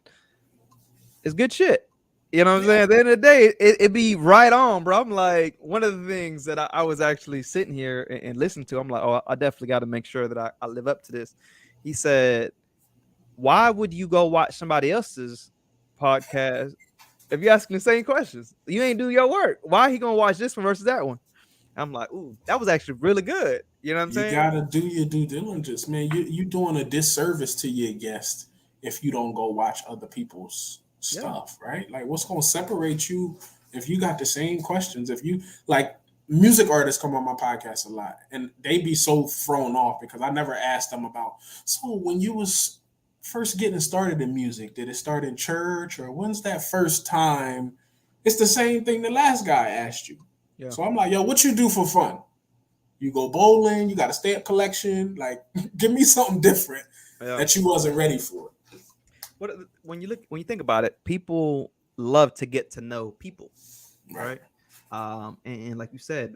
is good shit. You know what I'm Yeah, saying? At the end of the day, it be right on, bro. I'm like, one of the things that I was actually sitting here and listening to, I'm like, oh, I definitely got to make sure that I live up to this. He said, why would you go watch somebody else's podcast if you're asking the same questions? You ain't do your work. Why he gonna watch this one versus that one? I'm like, ooh, that was actually really good. You know what I'm you saying? gotta do your due diligence, man. You doing a disservice to your guest if you don't go watch other people's Yeah. stuff, right? Like, what's gonna separate you if you got the same questions? If you like music artists come on my podcast a lot, and they be so thrown off because I never asked them about. So when you was first getting started in music, did it start in church or when's that first time? It's the same thing the last guy asked you. Yeah. So I'm like, yo, what you do for fun? You go bowling, you got a stamp collection. Like, give me something different Yeah. that you wasn't ready for. What when you think about it, people love to get to know people, Right, right? And like you said,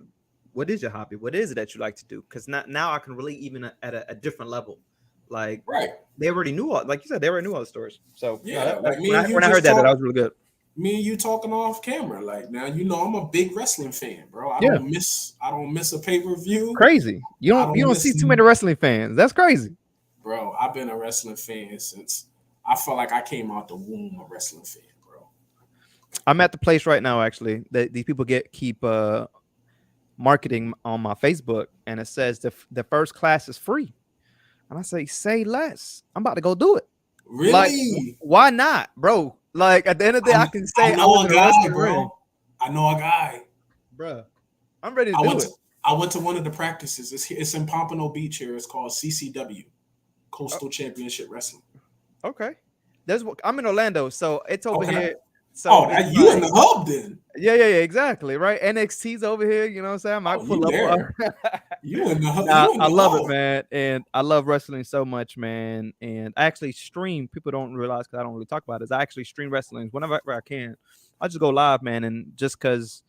what is your hobby? What is it that you like to do? Because now I can relate even at a different level. Like right. they already knew all, like you said, they already knew all the stories. So no, Yeah, like me when and I you when I heard just that, that talk. was really good. Me and you talking off camera. Like now, I'm a big wrestling fan, bro. I Yeah, don't miss. I don't miss a pay per view. crazy. You I don't you don't don't miss. see too many wrestling fans. That's crazy. Bro, I've been a wrestling fan since I felt like I came out the womb a wrestling fan, bro. I'm at the place right now actually that these people keep marketing on my Facebook, and it says the first class is free, and I say less. I'm about to go do it. Like, Really? why not, bro? Like at the end of the day, I can I say I was know a in a guy, wrestling ring, bro. I know a guy. bro. I'm ready to I do went it. to I went to one of the practices. It's in Pompano Beach here. It's called CCW, Oh, Coastal Championship Wrestling. okay, I'm in Orlando, so it's over Okay. here. So Oh, it's you in like, the hub then? yeah, exactly, right. NXT's over here. You know what I'm saying? I Oh, might you pull up. there? You in the hub? Nah, You in I the love it, hub? man, and I love wrestling so much, man. And I actually stream. People don't realize because I don't really talk about it. Is I actually stream wrestling whenever I can. I just go live, man, and just because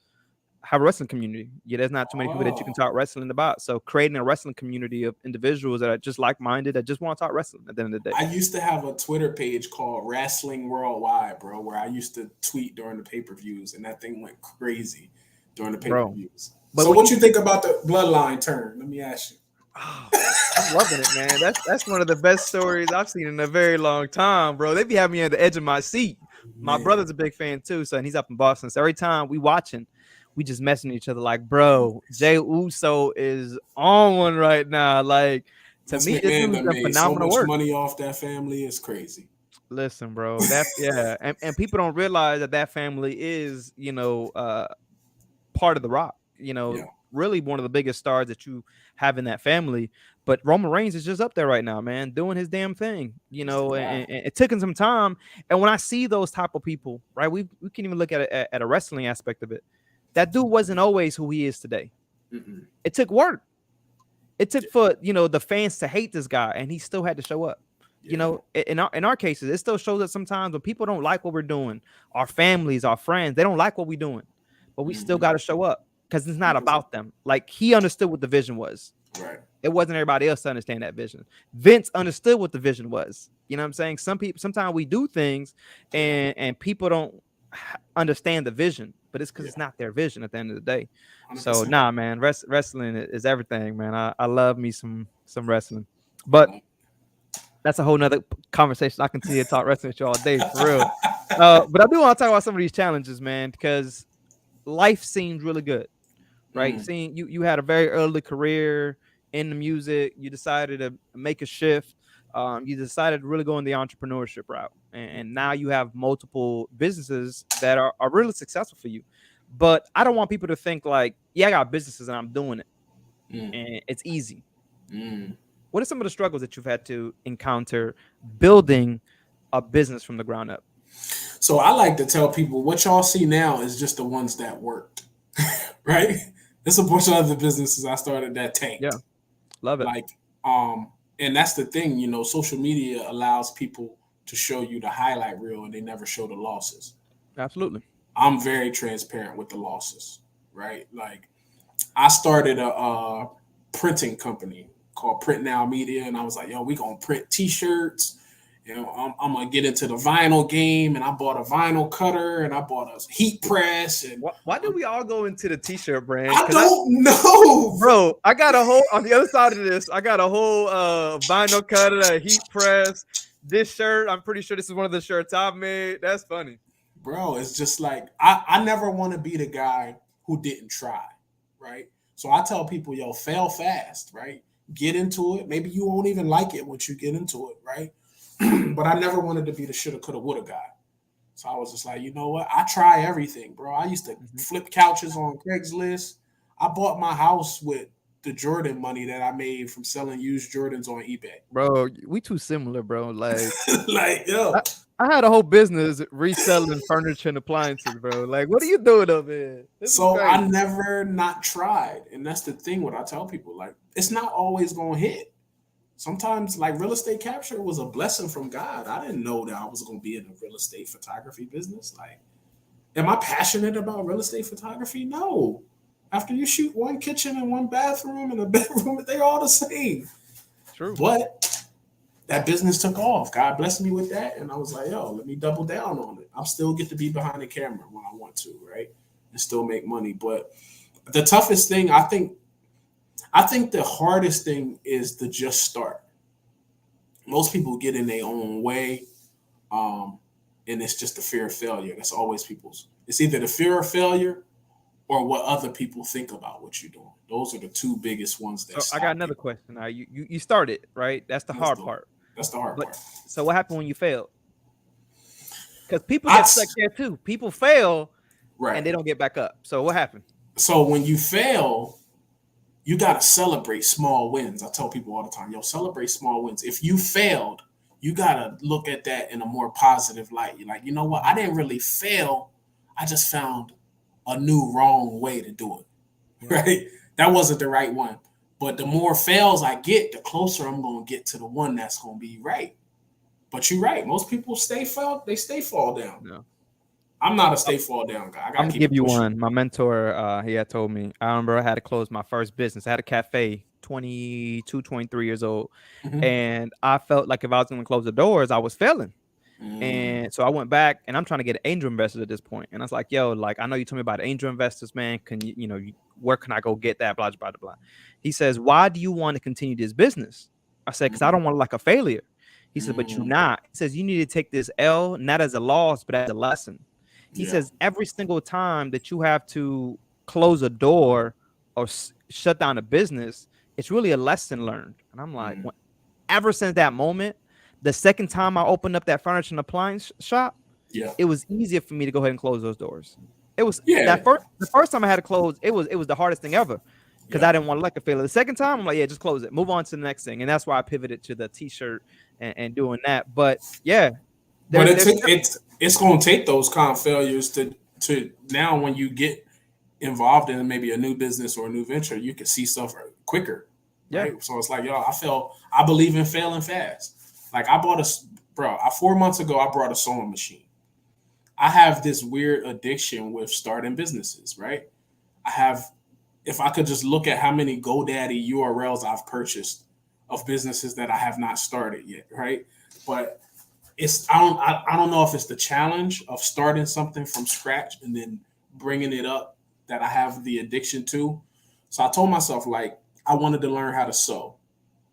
have a wrestling community. Yeah, there's not too many people that you can Oh, talk wrestling about. So creating a wrestling community of individuals that are just like minded that just want to talk wrestling at the end of the day. I used to have a Twitter page called Wrestling Worldwide, bro, where I used to tweet during the pay per views, and that thing went crazy during the pay per Bro. views. But So, when what you you think about the bloodline turn? Let me ask you. oh, I'm loving it, man. That's one of the best stories I've seen in a very long time, bro. They be having me at the edge of my seat. My Man, brother's a big fan too, so and he's up in Boston. So every time we watching, we just messing each other like, bro, Jay Uso is on one right now. Like to Vince me, this McMahon dude's done done made so phenomenal much work. money off that family. It's crazy. Listen, bro, that yeah, and people don't realize that that family is, part of the Rock. Yeah, Really one of the biggest stars that you have in that family. But Roman Reigns is just up there right now, man, doing his damn thing. it's the guy. And it took him some time. And when I see those type of people, right, we can even look at it at a wrestling aspect of it. That dude wasn't always who he is today. Mm-mm. It took work. It Yeah, took for the fans to hate this guy, and he still had to show up. yeah. In our cases, it still shows that sometimes when people don't like what we're doing, our families, our friends, they don't like what we're doing, but we still Mm-hmm. got to show up because it's not Because about them. Like he understood what the vision was. right, It wasn't everybody else to understand that vision. Vince understood what the vision was. You know what I'm saying? Some people, sometimes we do things, yeah, and people don't understand the vision, but it's because yeah, it's not their vision at the end of the day. hundred So percent. nah, man, wrestling is everything, man. I love me some wrestling, but that's a whole nother conversation. I continue to talk wrestling with you all day for real. But I do want to talk about some of these challenges, man, because life seems really good, right? Mm, Seeing you had a very early career in the music, you decided to make a shift You decided to really go in the entrepreneurship route, and now you have multiple businesses that are really successful for you. But I don't want people to think like, yeah, I got businesses and I'm doing it Mm, and it's easy. mm. What are some of the struggles that you've had to encounter building a business from the ground up? So I like to tell people what y'all see now is just the ones that worked, right? It's a bunch of other businesses I started that Yeah, tanked. love it. Like, and that's the thing, social media allows people to show you the highlight reel and they never show the losses. Absolutely. I'm very transparent with the losses, right? Like, I started a printing company called Print Now Media, and I was like, yo, we gonna print T-shirts. I'm gonna get into the vinyl game, and I bought a vinyl cutter, and I bought a heat press, and Why do we all go into the t-shirt brand? I Because don't know, bro, I got a whole on the other side of this. I got a whole vinyl cutter, a heat press. This shirt, I'm pretty sure this is one of the shirts I've made. That's funny. bro. It's just like I never want to be the guy who didn't try, right? So I tell people, yo, fail fast, right? Get into it. Maybe you won't even like it once you get into it, right? But I never wanted to be the shoulda, coulda, woulda guy. So I was just like, you know what? I try everything, bro. I used to Mhm. flip couches on Craigslist. I bought my house with the Jordan money that I made from selling used Jordans on eBay. Bro, we too similar, bro. Like Like, I, yo. I had a whole business reselling furniture and appliances, bro. Like, what are you doing over here? This is So I crazy. never not tried. And that's the thing what I tell people. Like, it's not always gonna hit. Sometimes like real estate capture was a blessing from God. I didn't know that I was gonna be in the real estate photography business. Like, am I passionate about real estate photography? No. After you shoot one kitchen and one bathroom and a bedroom, they're all the same. True. But that business took off. God blessed me with that. And I was like, yo, let me double down on it. I'll still get to be behind the camera when I want to, right? And still make money. But the toughest thing, I think the hardest thing is to just start. Most people get in their own way. Um, and it's just the fear of failure. That's always people's. It's either the fear of failure or what other people think about what you're doing. Those are the two biggest ones that So I got stop another people. question. Now you started, right? That's the That's hard the part. that's the hard But part. so what happened when you failed? Because people I get stuck there too. People fail and right. they don't get back up. So what happened? So when you fail, you gotta celebrate small wins. I tell people all the time, yo, celebrate small wins. If you failed, you gotta look at that in a more positive light. You're like, you know what? I didn't really fail. I just found a new wrong way to do it. Yeah. Right? That wasn't the right one. But the more fails I get, the closer I'm gonna get to the one that's gonna be right. But you're right. Most people they stay fall down. No. I'm not a stay fall down guy. I I'm gotta gonna keep give it you pushing. one. My mentor, he had told me. I remember I had to close my first business. I had a cafe, 22, 23 years old, Mm-hmm. and I felt like if I was gonna close the doors, I was failing. Mm, And so I went back, and I'm trying to get angel investors at this point. And I was like, "Yo, like I know you told me about angel investors, man. Can where can I go get that? Blah blah blah blah." He says, "Why do you want to continue this business?" I said, "Because I mm, don't want to like a failure." He said, "But you mm. not." He says, "You need to take this L not as a loss, but as a lesson." He Yeah. says, "Every single time that you have to close a door or shut down a business, it's really a lesson learned." And I'm like, Mm, ever since that moment, the second time I opened up that furniture and appliance shop, yeah. it was easier for me to go ahead and close those doors. It was Yeah. that first the first time I had to close, it was the hardest thing ever because Yeah. I didn't want to like a failure. The second time, I'm like, yeah, just close it, move on to the next thing, and that's why I pivoted to the t-shirt and doing that. But yeah, But there's it there's took it's gonna take those kind of failures to now when you get involved in maybe a new business or a new venture, you can see stuff quicker, yeah, right? So it's like, yo, I believe in failing fast. Like I bought a bro, 4 months ago I brought a sewing machine. I have this weird addiction with starting businesses, right? I have if I could just look at how many GoDaddy URLs I've purchased of businesses that I have not started yet, right? But I don't know if it's the challenge of starting something from scratch and then bringing it up that I have the addiction to. So I told myself like I wanted to learn how to sew.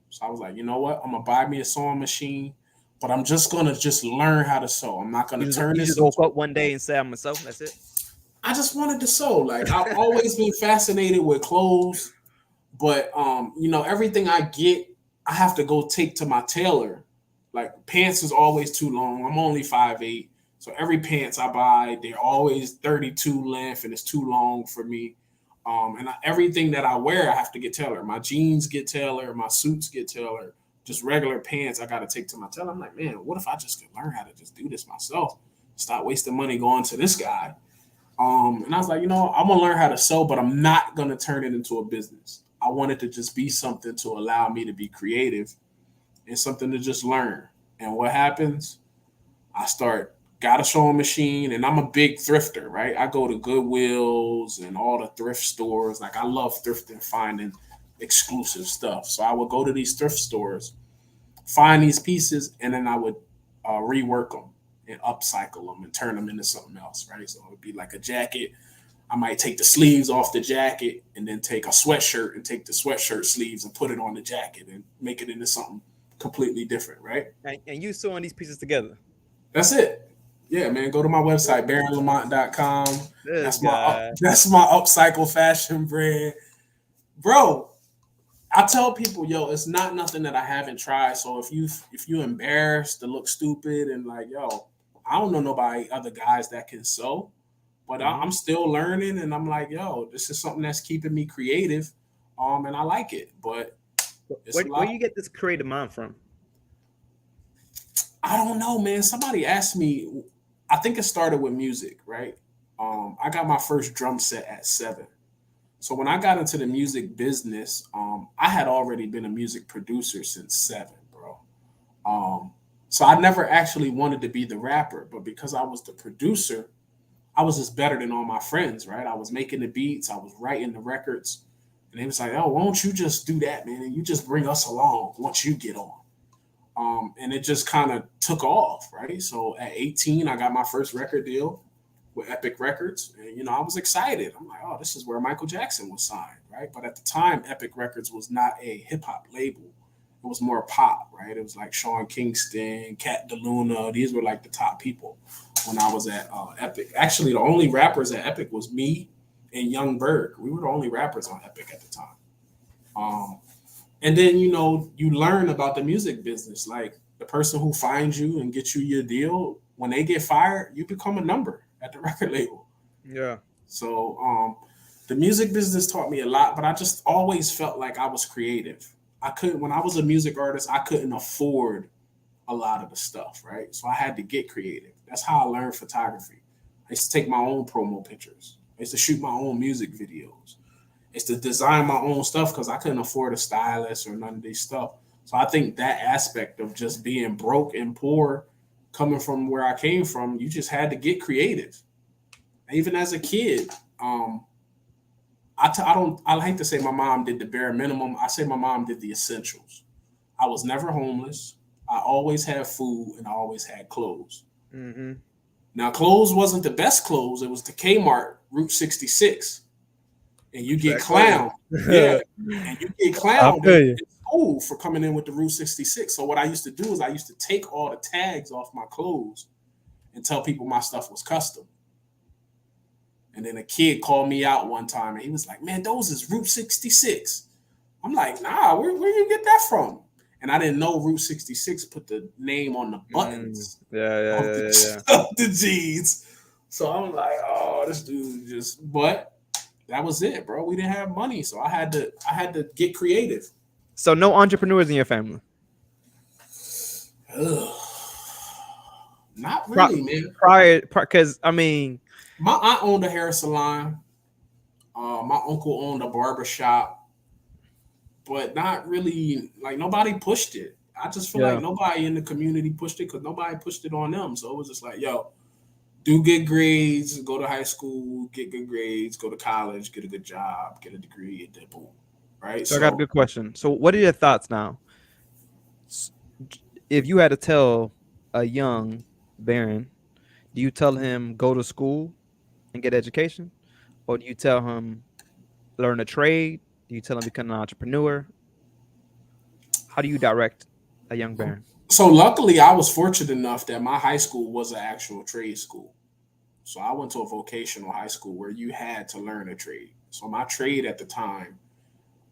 So I was like, you know what? I'm gonna buy me a sewing machine, but I'm just gonna just learn how to sew. I'm not gonna you just turn you this just woke into. up one day and said I'm myself. That's it. I just wanted to sew. Like I've always been fascinated with clothes, but everything I get, I have to go take to my tailor Like pants is always too long. I'm only 5'8". So every pants I buy, they're always 32 length and it's too long for me. Everything that I wear, I have to get tailored. My jeans get tailored, my suits get tailored. Just regular pants, I got to take to my tailor. I'm like, man, what if I just could learn how to just do this myself? Stop wasting money going to this guy. And I was like, I'm gonna learn how to sew, but I'm not gonna turn it into a business. I want it to just be something to allow me to be creative and something to just learn. And what happens? I start got a sewing machine, and I'm a big thrifter, right? I go to Goodwills and all the thrift stores. Like I love thrifting, finding exclusive stuff. So I would go to these thrift stores, find these pieces, and then I would rework them and upcycle them and turn them into something else, right? So it would be like a jacket. I might take the sleeves off the jacket and then take a sweatshirt and take the sweatshirt sleeves and put it on the jacket and make it into something completely different, right? And you sewing these pieces together. That's it. Yeah, man. Go to my website, barionlamont.com. This guy. That's my upcycle fashion brand. Bro, I tell people, yo, it's not nothing that I haven't tried. So if you embarrassed to look stupid and like, yo, I don't know nobody other guys that can sew, but I'm still learning and I'm like, yo, this is something that's keeping me creative. And I like it. But it's Where you get this creative mind from? I don't know, man. Somebody asked me, I think it started with music, right? I got my first drum set at 7. So when I got into the music business, I had already been a music producer since 7, bro. So I never actually wanted to be the rapper, but because I was the producer, I was just better than all my friends, right? I was making the beats, I was writing the records, and they was like, "Oh, why don't you just do that, man? And you just bring us along once you get on." And it just kind of took off, right? So at 18, I got my first record deal with Epic Records, and I was excited. I'm like, "Oh, this is where Michael Jackson was signed," right? But at the time, Epic Records was not a hip hop label; it was more pop, right? It was like Sean Kingston, Cat DeLuna. These were like the top people when I was at Epic. Actually, the only rappers at Epic was me and Young Berg. We were the only rappers on Epic at the time. And then you learn about the music business. Like the person who finds you and gets you your deal, when they get fired, you become a number at the record label. Yeah. So the music business taught me a lot, but I just always felt like I was creative. I couldn't when I was a music artist, I couldn't afford a lot of the stuff, right? So I had to get creative. That's how I learned photography. I used to take my own promo pictures. I used to shoot my own music videos. Is to design my own stuff because I couldn't afford a stylist or none of these stuff. So I think that aspect of just being broke and poor, coming from where I came from, you just had to get creative. Even as a kid, I like to say my mom did the bare minimum. I say my mom did the essentials. I was never homeless. I always had food and I always had clothes. Mm-hmm. Now, clothes wasn't the best clothes. It was the Kmart Route 66. And you get clowned. Yeah. And you get clowned in school for coming in with the Route 66. So what I used to do is I used to take all the tags off my clothes and tell people my stuff was custom. And then a kid called me out one time and he was like, "Man, those is Route 66." I'm like, "Nah, where you get that from?" And I didn't know Route 66 put the name on the buttons Yeah. of the jeans. So I'm like, "Oh, this dude just," but that was it, bro. We didn't have money, so I had to get creative. So no entrepreneurs in your family? Ugh. Not really, man. Because I mean, my aunt owned a hair salon. My uncle owned a barber shop, but not really. Like nobody pushed it. I just feel like nobody in the community pushed it because nobody pushed it on them. So it was just like, yo, do good grades, go to high school, get good grades, go to college, get a good job, get a degree, and then boom. Right? So I got a good question. So what are your thoughts now? If you had to tell a young Baron, do you tell him go to school and get education? Or do you tell him learn a trade? Do you tell him become an entrepreneur? How do you direct a young Baron? So luckily I was fortunate enough that my high school was an actual trade school. So I went to a vocational high school where you had to learn a trade. So my trade at the time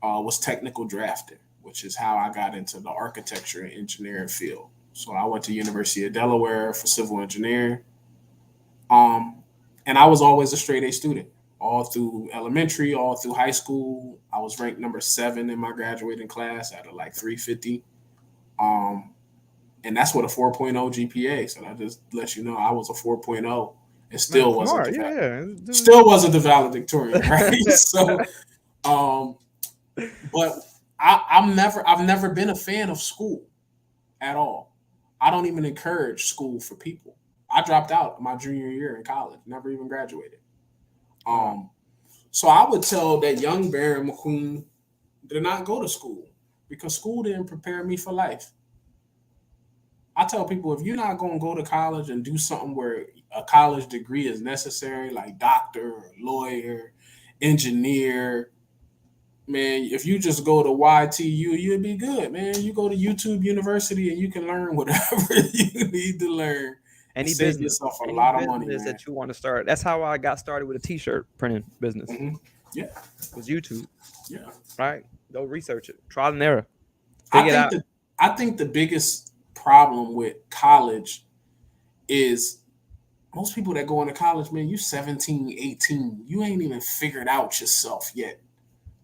was technical drafting, which is how I got into the architecture and engineering field. So I went to University of Delaware for civil engineering. Um, and I was always a straight A student all through elementary, all through high school. I was ranked number 7 in my graduating class out of like 350. Um, and that's with a 4.0 GPA. So that just lets you know I was a 4.0 and Man, still wasn't smart. the Yeah, still wasn't the valedictorian, right? So, um, but I've never been a fan of school at all. I don't even encourage school for people. I dropped out my junior year in college, never even graduated. wow. Um, so I would tell that young Barion McQueen to not go to school because school didn't prepare me for life. I tell people if you're not going to go to college and do something where a college degree is necessary, like doctor, or lawyer, engineer, man, if you just go to YTU, you'll be good, man. You go to YouTube University and you can learn whatever you need to learn and save yourself a Any lot of money, business man. that you want to start. That's how I got started with a t-shirt printing business. Hmm. Yeah, Was YouTube, yeah. right? Go research it, trial and error, I figure it think out. the I think the biggest problem with college is most people that go into college, man, you 17, 18, you ain't even figured out yourself yet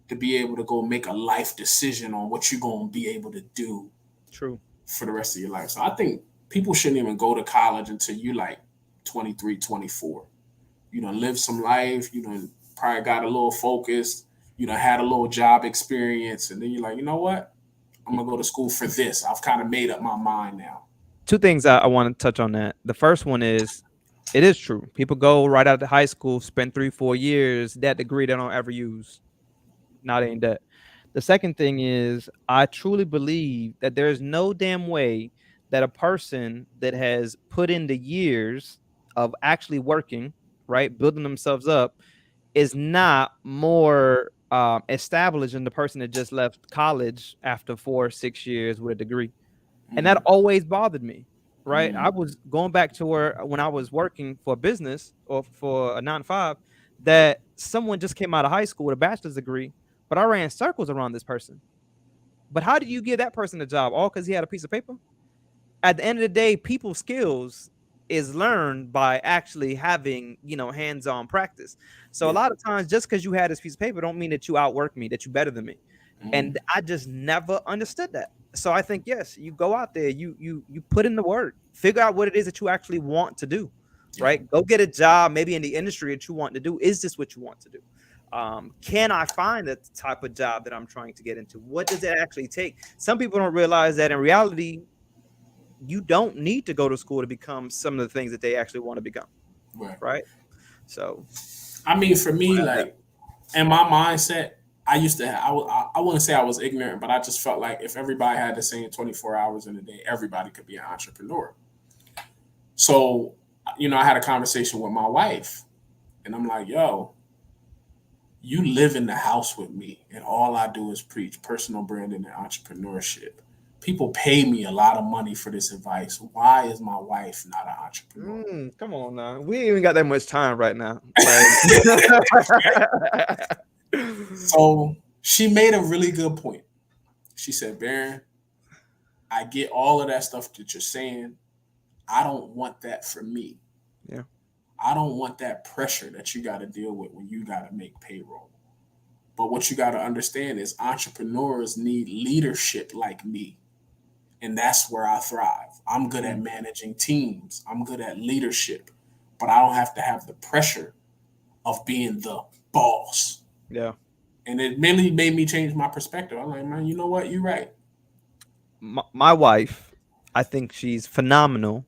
to be able to go make a life decision on what you're going to be able to do True. for the rest of your life. So I think people shouldn't even go to college until you like 23, 24. You done lived some life, you done probably got a little focused, you done had a little job experience, and then you're like, you know what? I'm gonna go to school for this. I've kind of made up my mind now. Two things I want to touch on that. The first one is it is true. People go right out of high school, spend 3, 4 years, that degree they don't ever use. Not ain't that. The second thing is I truly believe that there is no damn way that a person that has put in the years of actually working, right, building themselves up, is not more established than the person that just left college after 4 or 6 years with a degree. And that Mm, always bothered me, right? I mm, was going back to where when I was working for a business or for a 9 to 5, that someone just came out of high school with a bachelor's degree, but I ran circles around this person. But how did you give that person a job? All because he had a piece of paper? At the end of the day, people skills is learned by actually having, hands-on practice. So a yeah. lot of times, just because you had this piece of paper don't mean that you outwork me, that you better than me. Mm, And I just never understood that. So I think yes, you go out there, you put in the work, figure out what it is that you actually want to do, yeah. right? Go get a job, maybe in the industry that you want to do. Is this what you want to do? Can I find the type of job that I'm trying to get into? What does it actually take? Some people don't realize that in reality, you don't need to go to school to become some of the things that they actually want to become, Right. right? So I mean, for me, that. like in my mindset, I used to. I wouldn't say I was ignorant, but I just felt like if everybody had the same 24 hours in a day, everybody could be an entrepreneur. So, I had a conversation with my wife, and I'm like, "Yo, you live in the house with me, and all I do is preach personal branding and entrepreneurship. People pay me a lot of money for this advice. Why is my wife not an entrepreneur?" Come on now. We ain't even got that much time right now. Like So she made a really good point. She said, Baron, I get all of that stuff that you're saying. I don't want that for me. yeah. I don't want that pressure that you got to deal with when you got to make payroll. But what you got to understand is entrepreneurs need leadership like me. And that's where I thrive. I'm good at Mm, managing teams, I'm good at leadership, but I don't have to have the pressure of being the boss. yeah. And it really made me change my perspective. I'm like, man, you know what? You're right. My wife, I think she's phenomenal,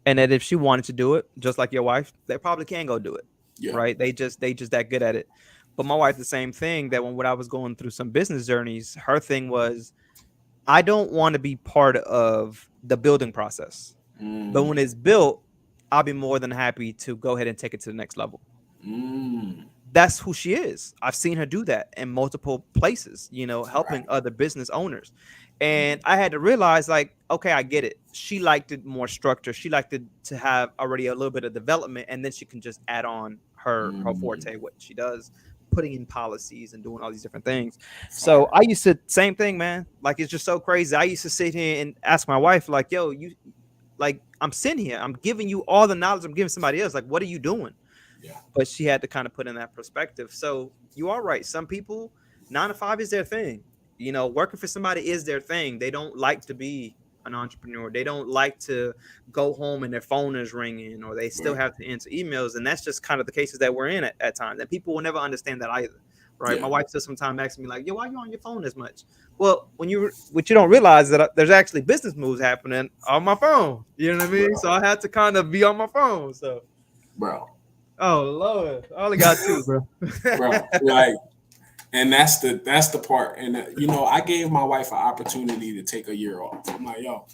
and that if she wanted to do it, just like your wife, they probably can go do it, Yeah. right? They just that good at it. But my wife, the same thing. That when I was going through some business journeys, her thing was, I don't want to be part of the building process, but when Mm, it's built, I'll be more than happy to go ahead and take it to the next level. mm, That's who she is. I've seen her do that in multiple places, helping right. other business owners. And I had to realize, like, okay, I get it. She liked it more structure. She liked it to have already a little bit of development, and then she can just add on her Mm, forte, what she does. putting in policies and doing all these different things. So Fire. I used to same thing, man. Like it's just so crazy. I used to sit here and ask my wife, like, "Yo, you like I'm sitting here, I'm giving you all the knowledge I'm giving somebody else. Like, what are you doing?" Yeah. But she had to kind of put in that perspective. So you are right. Some people, 9 to 5 is their thing. Working for somebody is their thing. They don't like to be an entrepreneur. They don't like to go home and their phone is ringing or they still Right. have to answer emails. And that's just kind of the cases that we're in at times. And people will never understand that either. Right. Yeah. My wife still sometimes asks me, like, "Yo, why are you on your phone as much?" Well, what you don't realize that there's actually business moves happening on my phone. You know what I mean? So Bro. I had to kind of be on my phone. So Bro. oh Lord, I only got two, bro. Bro. Like, and that's the part. And I gave my wife an opportunity to take a year off. I'm like, yo,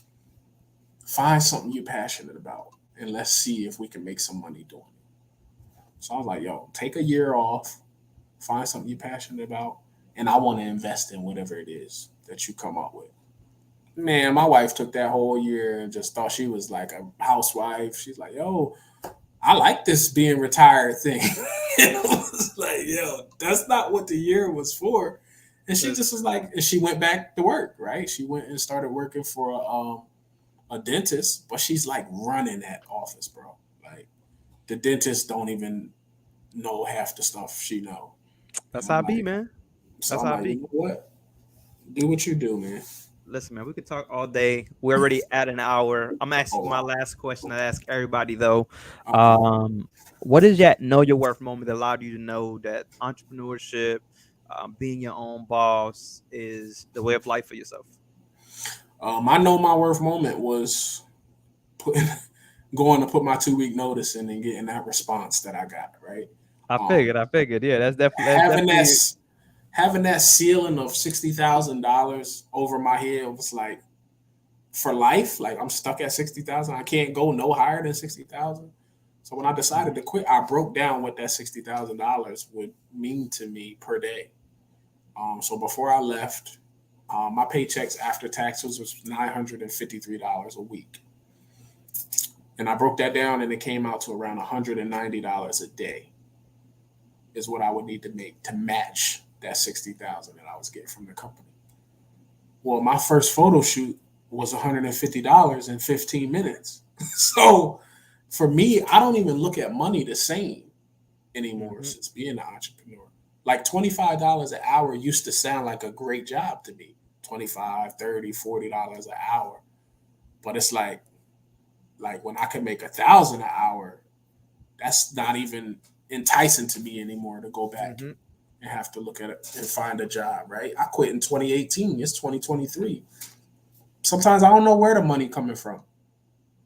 find something you're passionate about, and let's see if we can make some money doing it. So I was like, yo, take a year off, find something you're passionate about, and I want to invest in whatever it is that you come up with. Man, my wife took that whole year and just thought she was like a housewife. She's like, yo, I like this being retired thing. And I was like, yo, that's not what the year was for. And she just was like, and she went back to work, right? She went and started working for a dentist, but she's like running that office, bro. Like the dentist don't even know half the stuff she know. That's And how I'm I be, like, man. so That's I'm how I like, you be. know what? Do what you do, man. Listen, man, we could talk all day. We're already at an hour. I'm asking Oh my wow. last question. I ask everybody though. Okay. Um, what is that know your worth moment that allowed you to know that entrepreneurship, being your own boss, is the way of life for yourself? I know my worth moment was putting going to put my 2 week notice in and getting that response that I got, right? I Um, figured. I figured. Yeah, that's having that definitely. having that ceiling of $60,000 over my head was like for life. Like I'm stuck at 60,000. I can't go no higher than 60,000. So when I decided to quit, I broke down what that $60,000 would mean to me per day. So before I left, my paychecks after taxes was $953 a week. And I broke that down and it came out to around $190 a day is what I would need to make to match that 60,000 that I was getting from the company. Well, my first photo shoot was $150 in 15 minutes. So for me, I don't even look at money the same anymore Mhm. since being an entrepreneur. Like $25 an hour used to sound like a great job to me. 25, 30, $40 an hour. But it's like when I can make 1,000 an hour, that's not even enticing to me anymore to go back Mhm. and have to look at it and find a job, right? I quit in 2018. It's 2023. Sometimes I don't know where the money coming from.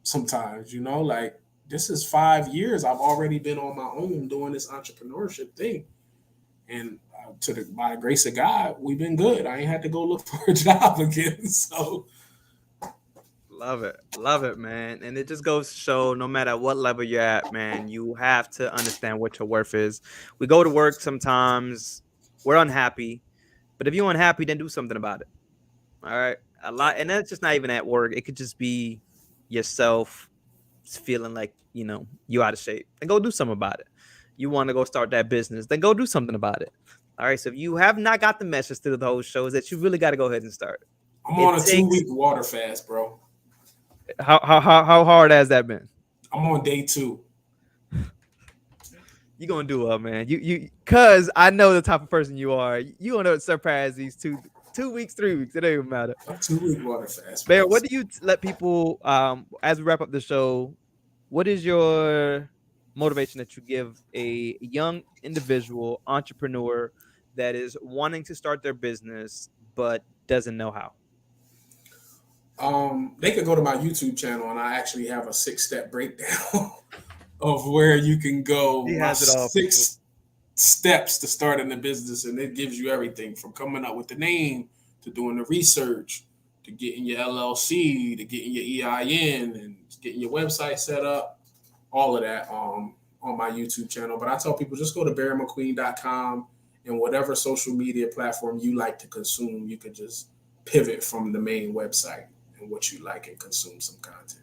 Sometimes, like this is 5 years. I've already been on my own doing this entrepreneurship thing. And by the grace of God, we've been good. I ain't had to go look for a job again. So, Love it, man. And it just goes to show, no matter what level you're at, man, you have to understand what your worth is. We go to work sometimes, we're unhappy, but if you're unhappy, then do something about it. All right. A lot, and that's just not even at work. It could just be yourself feeling like, you out of shape. Then go do something about it. You want to go start that business, then go do something about it. All right. So if you have not got the message through the whole show, is that you really got to go ahead and start. I'm It on a two takes week water fast, bro. how hard has that been? I'm on day two. You gonna do well, man. Cause I know the type of person you are. You gonna surpass these 2 weeks, 3 weeks. It don't even matter. A 2 week water fast, Bear, bro. what do you let people as we wrap up the show? What is your motivation that you give a young individual entrepreneur that is wanting to start their business but doesn't know how? They could go to my YouTube channel and I actually have a 6 step breakdown of where you can go. He My has it all, people. 6 steps to starting a business, and it gives you everything from coming up with the name to doing the research to getting your LLC to getting your EIN and getting your website set up. All of that on my YouTube channel. But I tell people just go to barrymcqueen.com and whatever social media platform you like to consume, you can just pivot from the main website and what you like and consume some content.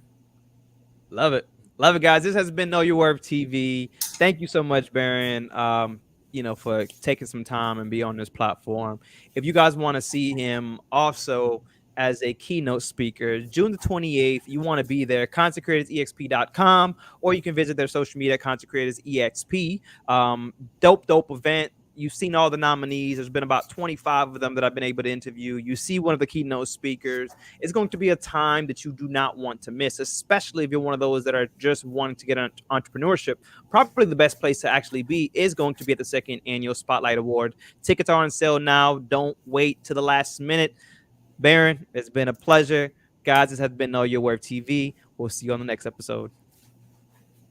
Love it. Love it, guys. This has been Know Your Worth TV. Thank you so much, Baron. for taking some time and be on this platform. If you guys want to see him also as a keynote speaker, June the 28th, you want to be there, contentcreatorsexp.com, or you can visit their social media, Content Creators EXP. Dope event. You've seen all the nominees. There's been about 25 of them that I've been able to interview. You see one of the keynote speakers. It's going to be a time that you do not want to miss, especially if you're one of those that are just wanting to get on entrepreneurship. Probably the best place to actually be is going to be at the second annual Spotlight Award. Tickets are on sale now. Don't wait to the last minute. Barion, it's been a pleasure. Guys, this has been Know Your Worth TV. We'll see you on the next episode.